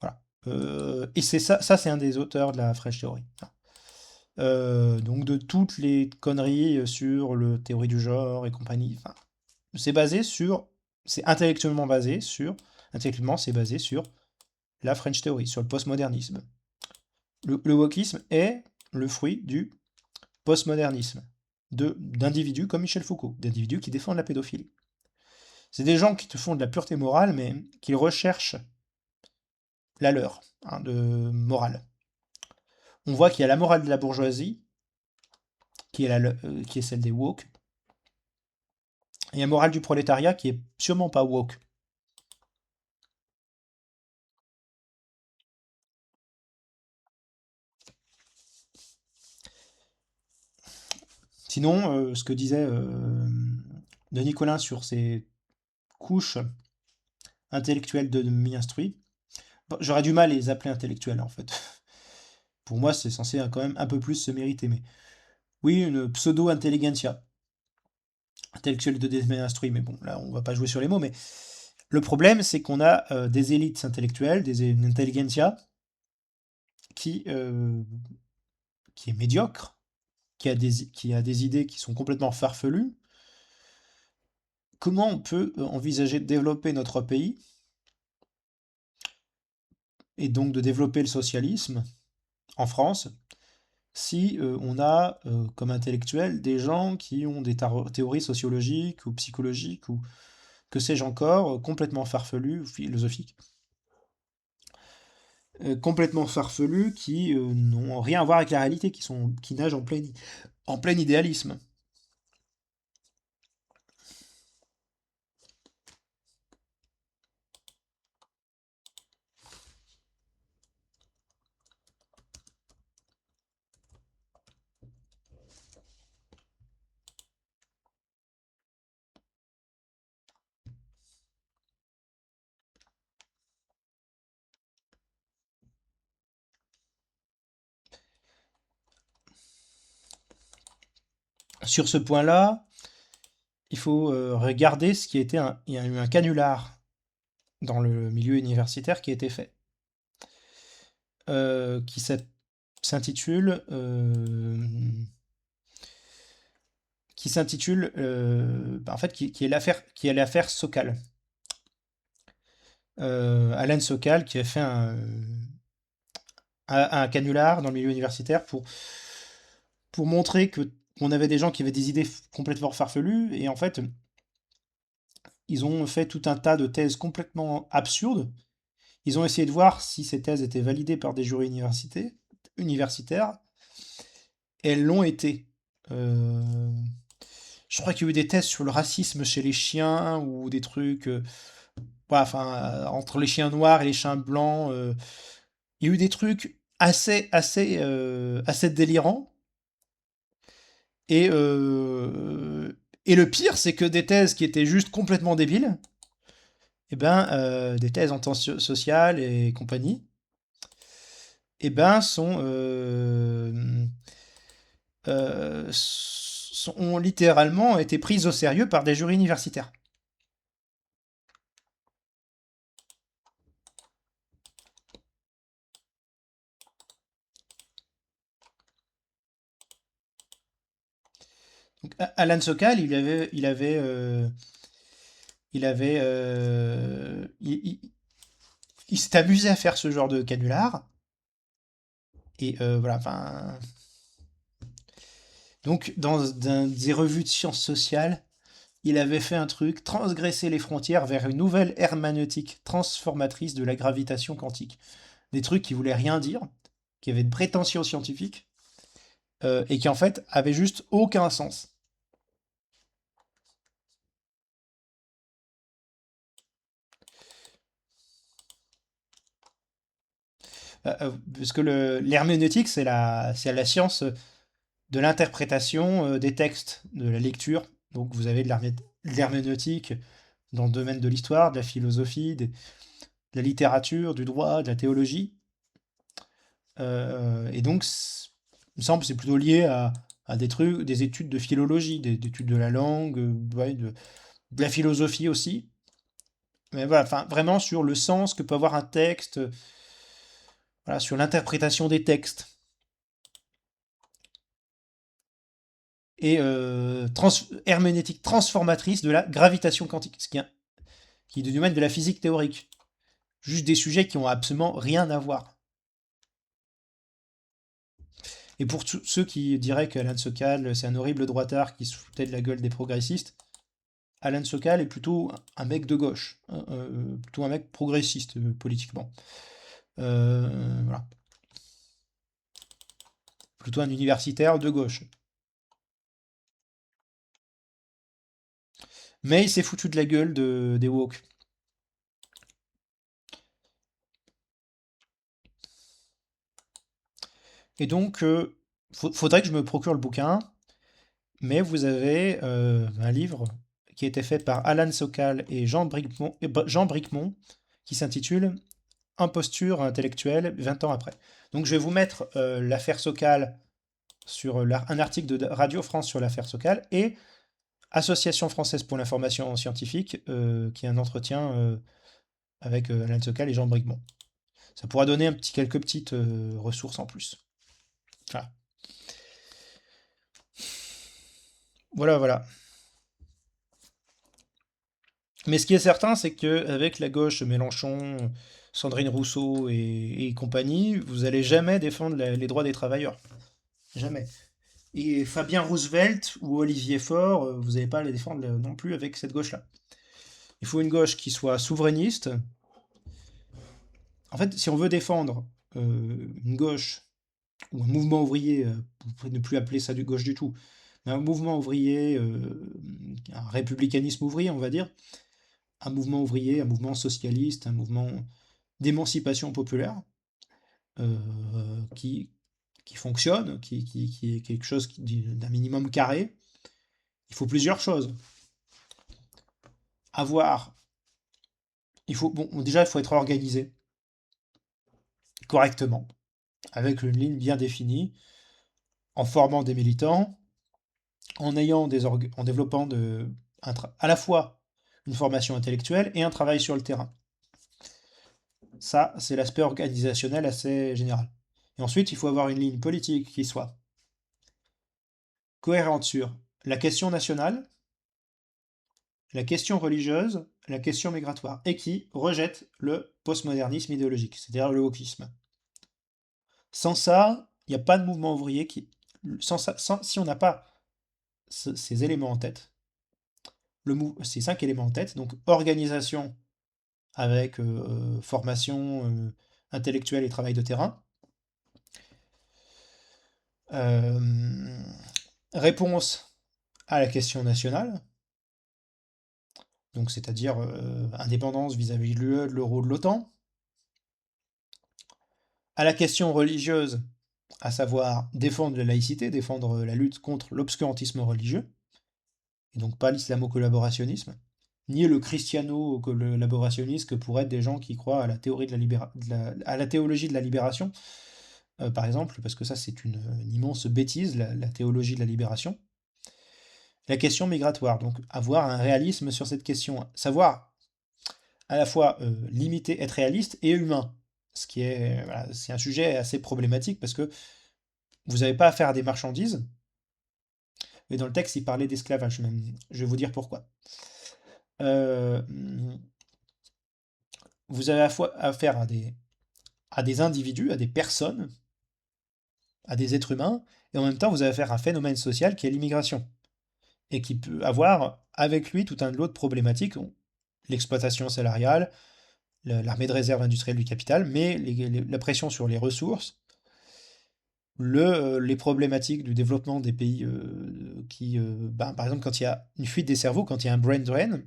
Voilà. Et c'est ça, c'est un des auteurs de la Fresh Theory. Donc de toutes les conneries sur le théorie du genre et compagnie. Enfin, c'est basé sur, c'est intellectuellement, c'est basé sur la French Theory, sur le postmodernisme. Le wokisme est le fruit du postmodernisme, d'individus comme Michel Foucault, d'individus qui défendent la pédophilie. C'est des gens qui te font de la pureté morale, mais qui recherchent la leur, hein, de morale. On voit qu'il y a la morale de la bourgeoisie, qui est celle des woke, et la morale du prolétariat qui est sûrement pas woke. Sinon, ce que disait Denis Collin sur ces couches intellectuelles de mi-instruits, bon, j'aurais du mal à les appeler intellectuels en fait. Pour moi, c'est censé quand même un peu plus se mériter, mais oui, une pseudo-intelligentsia, intellectuelle de demi-instruits, mais bon, là, on va pas jouer sur les mots, mais le problème, c'est qu'on a des élites intellectuelles, une intelligentsia qui, euh, qui est médiocre, qui a des idées qui sont complètement farfelues. Comment on peut envisager de développer notre pays et donc de développer le socialisme en France si on a comme intellectuels des gens qui ont des théories sociologiques ou psychologiques ou que sais-je encore, complètement farfelues, ou philosophiques, complètement farfelues, qui n'ont rien à voir avec la réalité, qui nagent en plein idéalisme. Sur ce point-là, il faut regarder ce qui a été il y a eu un canular dans le milieu universitaire qui a été fait, qui s'intitule en fait, qui est l'affaire Sokal. Alan Sokal qui a fait un canular dans le milieu universitaire pour montrer que on avait des gens qui avaient des idées complètement farfelues, et en fait, ils ont fait tout un tas de thèses complètement absurdes. Ils ont essayé de voir si ces thèses étaient validées par des jurys universitaires, et elles l'ont été. Euh, je crois qu'il y a eu des thèses sur le racisme chez les chiens, ou des trucs, ouais, enfin, entre les chiens noirs et les chiens blancs. Il y a eu des trucs assez délirants. Et le pire, c'est que des thèses qui étaient juste complètement débiles, eh ben, des thèses en temps social et compagnie, eh ben, ont littéralement été prises au sérieux par des jurys universitaires. Donc, Alan Sokal, il s'est amusé à faire ce genre de canular. Et voilà, enfin. Donc, dans des revues de sciences sociales, il avait fait un truc, transgresser les frontières vers une nouvelle herméneutique transformatrice de la gravitation quantique. Des trucs qui voulaient rien dire, qui avaient de prétentions scientifiques, et qui en fait avaient juste aucun sens. Parce que l'herméneutique, c'est la science de l'interprétation des textes, de la lecture. Donc vous avez de l'herméneutique dans le domaine de l'histoire, de la philosophie, de la littérature, du droit, de la théologie. Et donc, il me semble que c'est plutôt lié à des trucs, des études de philologie, des études de la langue, ouais, de la philosophie aussi. Mais voilà, enfin, vraiment sur le sens que peut avoir un texte, voilà, sur l'interprétation des textes. Et herméneutique transformatrice de la gravitation quantique, qui est du domaine de la physique théorique. Juste des sujets qui ont absolument rien à voir. Et pour ceux qui diraient qu'Alan Sokal, c'est un horrible droitard qui se foutait de la gueule des progressistes, Alan Sokal est plutôt un mec de gauche, plutôt un mec progressiste politiquement. Voilà. Plutôt un universitaire de gauche. Mais il s'est foutu de la gueule des woke. Et donc, faudrait que je me procure le bouquin, mais vous avez un livre qui a été fait par Alan Sokal et Jean Bricmont, qui s'intitule Imposture intellectuelle 20 ans après. Donc je vais vous mettre l'affaire Sokal sur un article de Radio France sur l'affaire Sokal, et Association française pour l'information scientifique, qui est un entretien avec Alain Sokal et Jean Bricmont. Ça pourra donner quelques petites ressources en plus. Voilà, voilà. Voilà. Mais ce qui est certain, c'est que avec la gauche, Mélenchon, Sandrine Rousseau et compagnie, vous allez jamais défendre les droits des travailleurs. Jamais. Et Fabien Roosevelt ou Olivier Faure, vous n'allez pas les défendre non plus avec cette gauche-là. Il faut une gauche qui soit souverainiste. En fait, si on veut défendre une gauche ou un mouvement ouvrier, vous pouvez ne plus appeler ça du gauche du tout, mais un mouvement ouvrier, un républicanisme ouvrier, on va dire, un mouvement ouvrier, un mouvement socialiste, un mouvement d'émancipation populaire, qui, qui fonctionne, qui est quelque chose d'un minimum carré, il faut plusieurs choses. Avoir, bon, déjà, il faut être organisé correctement, avec une ligne bien définie, en formant des militants, en développant à la fois une formation intellectuelle et un travail sur le terrain. Ça, c'est l'aspect organisationnel assez général. Et ensuite, il faut avoir une ligne politique qui soit cohérente sur la question nationale, la question religieuse, la question migratoire, et qui rejette le postmodernisme idéologique, c'est-à-dire le wokisme. Sans ça, il n'y a pas de mouvement ouvrier qui. Si on n'a pas ces éléments en tête, ces 5 éléments en tête, donc organisation avec formation intellectuelle et travail de terrain, euh, réponse à la question nationale, donc c'est-à-dire indépendance vis-à-vis de l'UE, de l'euro, de l'OTAN, à la question religieuse, à savoir défendre la laïcité, défendre la lutte contre l'obscurantisme religieux, et donc pas l'islamo-collaborationnisme, ni le christiano-collaborationnisme que pourraient être des gens qui croient à la théorie à la théologie de la libération, par exemple, parce que ça c'est une immense bêtise, la théologie de la libération. La question migratoire, donc avoir un réalisme sur cette question, savoir à la fois limiter, être réaliste et humain, ce qui est, voilà, c'est un sujet assez problématique parce que vous n'avez pas affaire à des marchandises, mais dans le texte il parlait d'esclavage même. Je vais vous dire pourquoi. Euh, vous avez à la fois affaire à des individus, à des personnes, à des êtres humains, et en même temps vous avez affaire à un phénomène social qui est l'immigration, et qui peut avoir avec lui tout un lot de problématiques, l'exploitation salariale, l'armée de réserve industrielle du capital, mais la pression sur les ressources, les problématiques du développement des pays ben, par exemple, quand il y a une fuite des cerveaux, quand il y a un brain drain,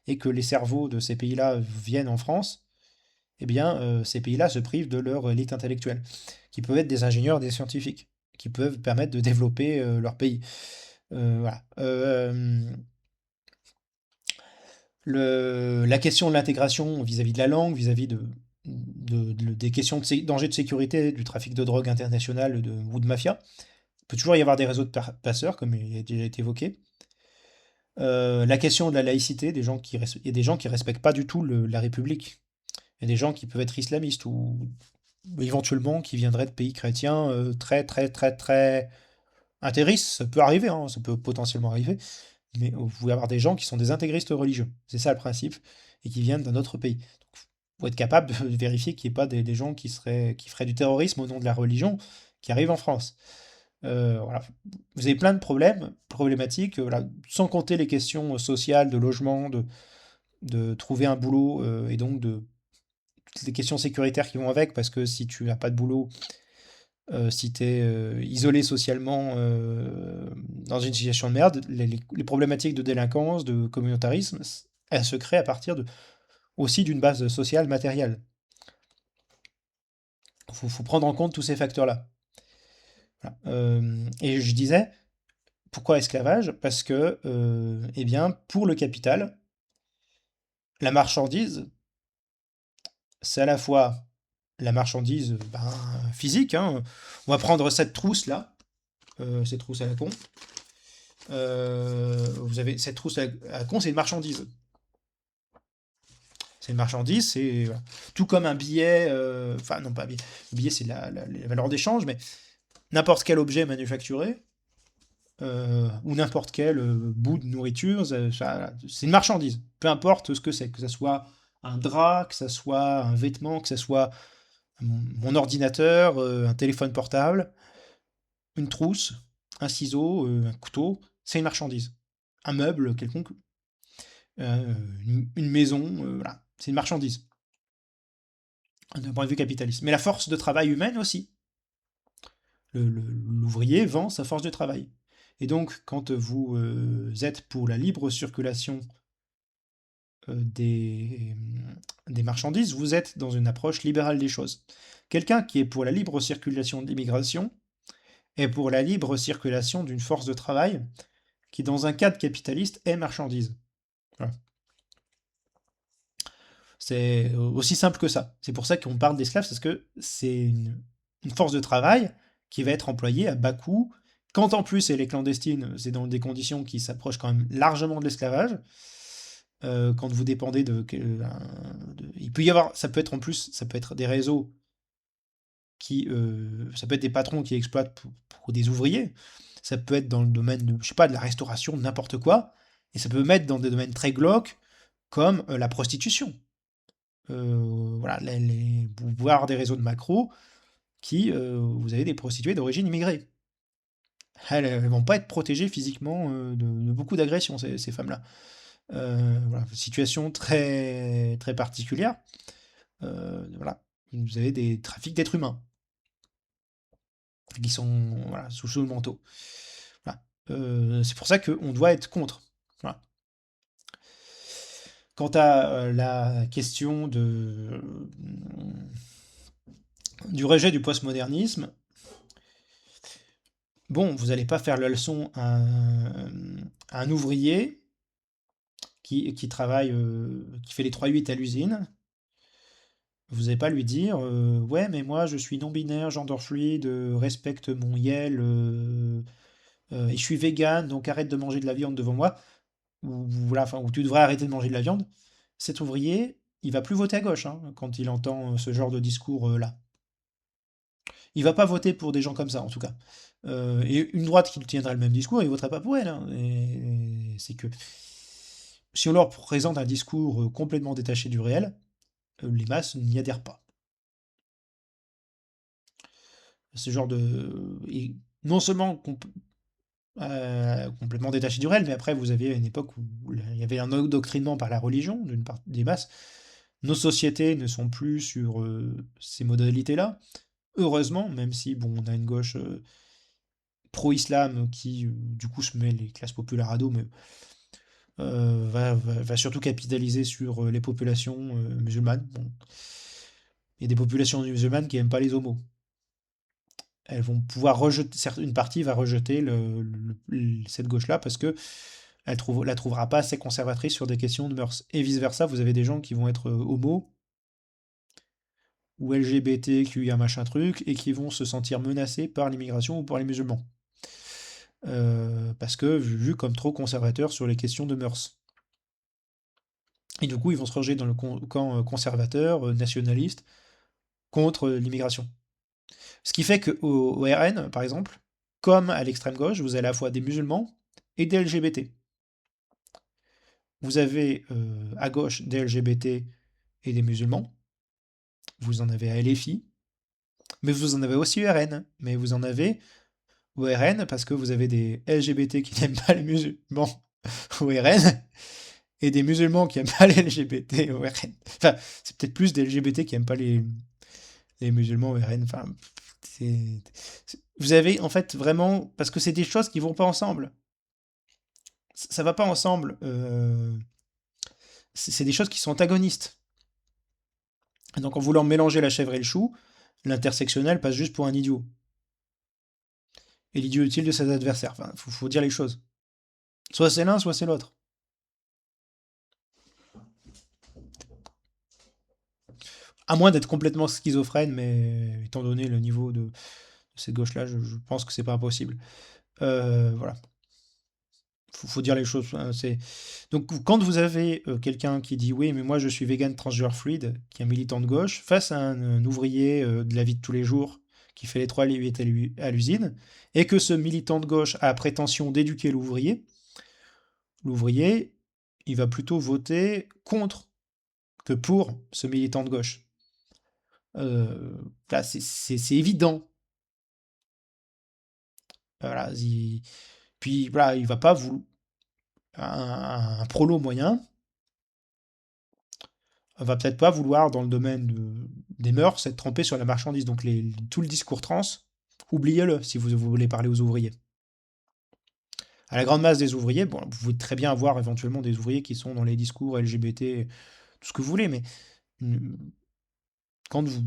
et que les cerveaux de ces pays-là viennent en France, eh bien, ces pays-là se privent de leur élite intellectuelle, qui peuvent être des ingénieurs, des scientifiques, qui peuvent permettre de développer leur pays. Voilà. La question de l'intégration vis-à-vis de la langue, vis-à-vis des questions de dangers de sécurité, du trafic de drogue international ou de mafia. Il peut toujours y avoir des réseaux de passeurs, comme il a déjà été évoqué. La question de la laïcité, il y a des gens qui respectent pas du tout la République. Il y a des gens qui peuvent être islamistes ou éventuellement qui viendraient de pays chrétiens très très très très intégristes. Ça peut arriver, hein, ça peut potentiellement arriver. Mais vous pouvez avoir des gens qui sont des intégristes religieux. C'est ça le principe. Et qui viennent d'un autre pays. Donc, faut être capable de vérifier qu'il n'y ait pas des gens qui feraient du terrorisme au nom de la religion qui arrivent en France. Voilà. Vous avez plein de problématiques, voilà, sans compter les questions sociales, de logement, de trouver un boulot, et donc de toutes les questions sécuritaires qui vont avec, parce que si tu n'as pas de boulot, si tu es isolé socialement dans une situation de merde, les problématiques de délinquance, de communautarisme, elles se créent à partir aussi d'une base sociale matérielle. Faut prendre en compte tous ces facteurs-là. Voilà. Et je disais, pourquoi esclavage? Parce que, eh bien, pour le capital, la marchandise, c'est à la fois la marchandise ben, physique, hein. On va prendre cette trousse-là, cette trousse à la con. Vous avez cette trousse à la con, c'est une marchandise. C'est une marchandise, c'est voilà. Tout comme un billet, enfin non pas un billet, le billet c'est la valeur d'échange, mais n'importe quel objet manufacturé, ou n'importe quel bout de nourriture, c'est une marchandise. Peu importe ce que ça soit un drap, que ça soit un vêtement, que ça soit mon ordinateur, un téléphone portable, une trousse, un ciseau, un couteau, c'est une marchandise. Un meuble quelconque, une maison, voilà, c'est une marchandise, d'un point de vue capitaliste. Mais la force de travail humaine aussi. L'ouvrier vend sa force de travail. Et donc, quand vous êtes pour la libre circulation des marchandises, vous êtes dans une approche libérale des choses. Quelqu'un qui est pour la libre circulation de l'immigration est pour la libre circulation d'une force de travail qui, dans un cadre capitaliste, est marchandise. Voilà. C'est aussi simple que ça. C'est pour ça qu'on parle d'esclaves, parce que c'est une force de travail qui va être employée à bas coût. Quand en plus elle est clandestine, c'est dans des conditions qui s'approchent quand même largement de l'esclavage. Quand vous dépendez il peut y avoir, ça peut être en plus, ça peut être des réseaux ça peut être des patrons qui exploitent pour des ouvriers. Ça peut être dans le domaine de, je sais pas, de la restauration, de n'importe quoi. Et ça peut mettre dans des domaines très glauques, comme la prostitution. Voilà, vous pouvez avoir des réseaux de macros qui, vous avez des prostituées d'origine immigrée. elles vont pas être protégées physiquement de beaucoup d'agressions, ces femmes-là. Voilà, situation très, très particulière. Voilà, vous avez des trafics d'êtres humains qui sont voilà, sous le manteau. Voilà. C'est pour ça qu'on doit être contre. Voilà. Quant à la question du rejet du postmodernisme, bon, vous n'allez pas faire la leçon à un ouvrier qui travaille, qui fait les 3-8 à l'usine. Vous n'allez pas lui dire ouais, mais moi je suis non-binaire, gender fluide, respecte mon YEL, et je suis vegan, donc arrête de manger de la viande devant moi. Ou, voilà, enfin, ou tu devrais arrêter de manger de la viande. Cet ouvrier, il va plus voter à gauche hein, quand il entend ce genre de discours-là. Il va pas voter pour des gens comme ça, en tout cas. Et une droite qui tiendrait le même discours, il voterait pas pour elle, hein. Et c'est que si on leur présente un discours complètement détaché du réel, les masses n'y adhèrent pas. Ce genre de... Et non seulement complètement détaché du réel, mais après vous avez une époque où il y avait un endoctrinement par la religion d'une part des masses. Nos sociétés ne sont plus sur ces modalités-là. Heureusement, même si bon, on a une gauche pro-islam qui du coup se met les classes populaires à dos, mais va surtout capitaliser sur les populations musulmanes. Bon. Il y a des populations musulmanes qui n'aiment pas les homos. Elles vont pouvoir rejeter, une partie va rejeter cette gauche-là parce que la trouvera pas assez conservatrice sur des questions de mœurs. Et vice-versa, vous avez des gens qui vont être homo ou LGBTQIA machin truc et qui vont se sentir menacés par l'immigration ou par les musulmans. Parce que vu comme trop conservateurs sur les questions de mœurs. Et du coup, ils vont se ranger dans le camp conservateur, nationaliste, contre l'immigration. Ce qui fait qu'au RN, par exemple, comme à l'extrême gauche, vous avez à la fois des musulmans et des LGBT. Vous avez à gauche des LGBT et des musulmans. Vous en avez à LFI. Mais vous en avez aussi au RN. Mais vous en avez au RN parce que vous avez des LGBT qui n'aiment pas les musulmans au RN et des musulmans qui n'aiment pas les LGBT au RN. Enfin, c'est peut-être plus des LGBT qui n'aiment pas les musulmans au RN. Enfin, vous avez en fait vraiment... Parce que c'est des choses qui vont pas ensemble. Ça va pas ensemble. C'est des choses qui sont antagonistes. Et donc en voulant mélanger la chèvre et le chou, l'intersectionnel passe juste pour un idiot. Et l'idiot utile de ses adversaires. Enfin, faut dire les choses. Soit c'est l'un, soit c'est l'autre. À moins d'être complètement schizophrène, mais étant donné le niveau de cette gauche-là, je pense que c'est pas impossible. Voilà. Faut dire les choses. Hein, donc quand vous avez quelqu'un qui dit oui, mais moi je suis vegan transgender fluide, qui est un militant de gauche, face à un ouvrier de la vie de tous les jours qui fait les 3-8 à l'usine, et que ce militant de gauche a la prétention d'éduquer l'ouvrier, il va plutôt voter contre que pour ce militant de gauche. Là, c'est évident. Voilà, puis voilà, il va pas vous un prolo moyen va peut-être pas vouloir dans le domaine des mœurs être trempé sur la marchandise. Donc tout le discours trans, oubliez-le si vous voulez parler aux ouvriers. À la grande masse des ouvriers, bon, vous pouvez très bien avoir éventuellement des ouvriers qui sont dans les discours LGBT, tout ce que vous voulez, mais mm, quand, vous,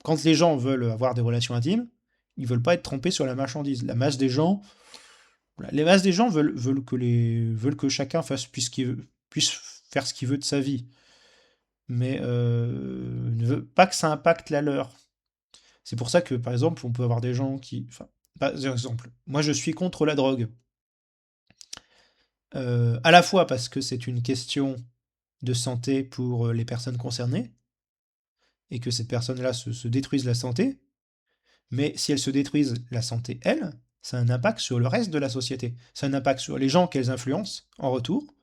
quand les gens veulent avoir des relations intimes, ils veulent pas être trempés sur la marchandise. La masse des gens, voilà, les masses des gens veulent que chacun puisse faire ce qu'il veut de sa vie, mais ne veut pas que ça impacte la leur. C'est pour ça que, par exemple, on peut avoir des gens qui... Enfin, par exemple, moi je suis contre la drogue. À la fois parce que c'est une question de santé pour les personnes concernées, et que ces personnes-là se détruisent la santé, mais si elles se détruisent la santé, elles, ça a un impact sur le reste de la société. Ça a un impact sur les gens qu'elles influencent en retour,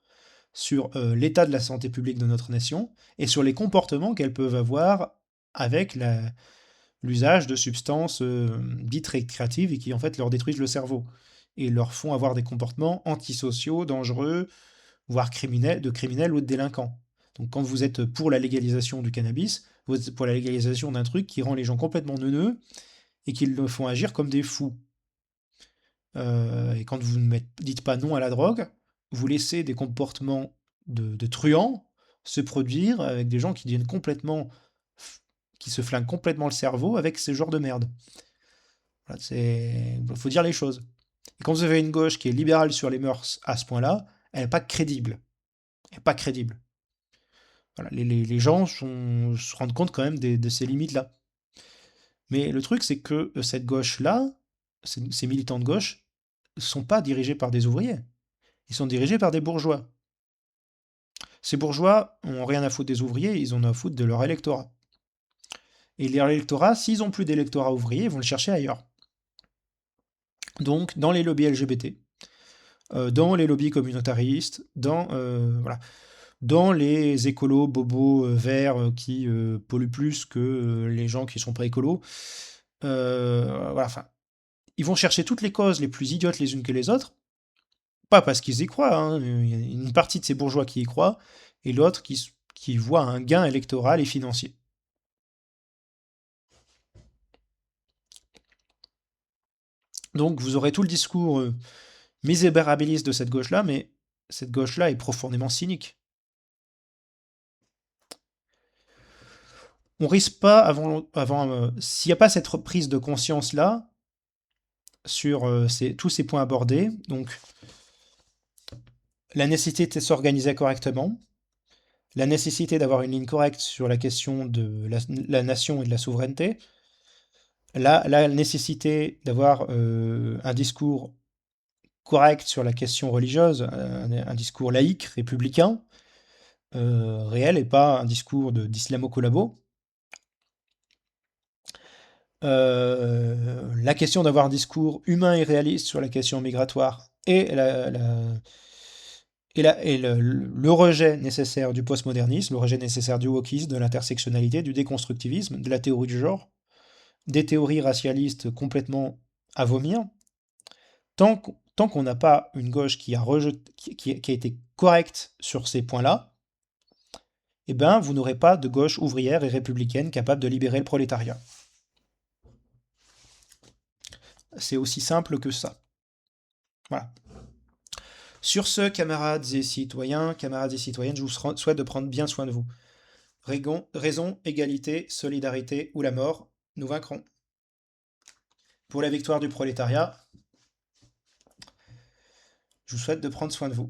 sur l'état de la santé publique de notre nation, et sur les comportements qu'elles peuvent avoir avec l'usage de substances dites récréatives et qui en fait leur détruisent le cerveau. et leur font avoir des comportements antisociaux, dangereux, voire criminels ou de délinquants. Donc quand vous êtes pour la légalisation du cannabis, vous êtes pour la légalisation d'un truc qui rend les gens complètement neuneux et qui le font agir comme des fous. Et quand vous ne dites pas non à la drogue, vous laissez des comportements de truands se produire avec des gens qui deviennent qui se flinguent complètement le cerveau avec ce genre de merde. Voilà, il faut dire les choses. Et quand vous avez une gauche qui est libérale sur les mœurs à ce point-là, elle n'est pas crédible. Elle n'est pas crédible. Voilà, les gens se rendent compte quand même de ces limites-là. Mais le truc, c'est que cette gauche-là, ces militants de gauche, ne sont pas dirigés par des ouvriers. Ils sont dirigés par des bourgeois. Ces bourgeois ont rien à foutre des ouvriers, ils ont à foutre de leur électorat. Et leur électorat, s'ils n'ont plus d'électorat ouvrier, ils vont le chercher ailleurs. Donc, dans les lobbies LGBT, dans les lobbies communautaristes, dans les écolos bobos verts qui polluent plus que les gens qui sont pas écolos. Voilà, enfin, ils vont chercher toutes les causes les plus idiotes les unes que les autres, pas parce qu'ils y croient, hein. Il y a une partie de ces bourgeois qui y croient, et l'autre qui voit un gain électoral et financier. Donc vous aurez tout le discours misérabiliste de cette gauche-là, mais cette gauche-là est profondément cynique. On risque pas, s'il n'y a pas cette prise de conscience-là, sur tous ces points abordés, donc la nécessité de s'organiser correctement, la nécessité d'avoir une ligne correcte sur la question de la nation et de la souveraineté, la nécessité d'avoir un discours correct sur la question religieuse, un discours laïque, républicain, réel, et pas un discours d'islamo-collabo. La question d'avoir un discours humain et réaliste sur la question migratoire et le rejet nécessaire du postmodernisme, le rejet nécessaire du wokisme, de l'intersectionnalité, du déconstructivisme, de la théorie du genre, des théories racialistes complètement à vomir. Tant qu'on n'a pas une gauche qui a été correcte sur ces points-là, eh ben, vous n'aurez pas de gauche ouvrière et républicaine capable de libérer le prolétariat. C'est aussi simple que ça. Voilà. Sur ce, camarades et citoyennes, je vous souhaite de prendre bien soin de vous. Raison, égalité, solidarité ou la mort, nous vaincrons. Pour la victoire du prolétariat, je vous souhaite de prendre soin de vous.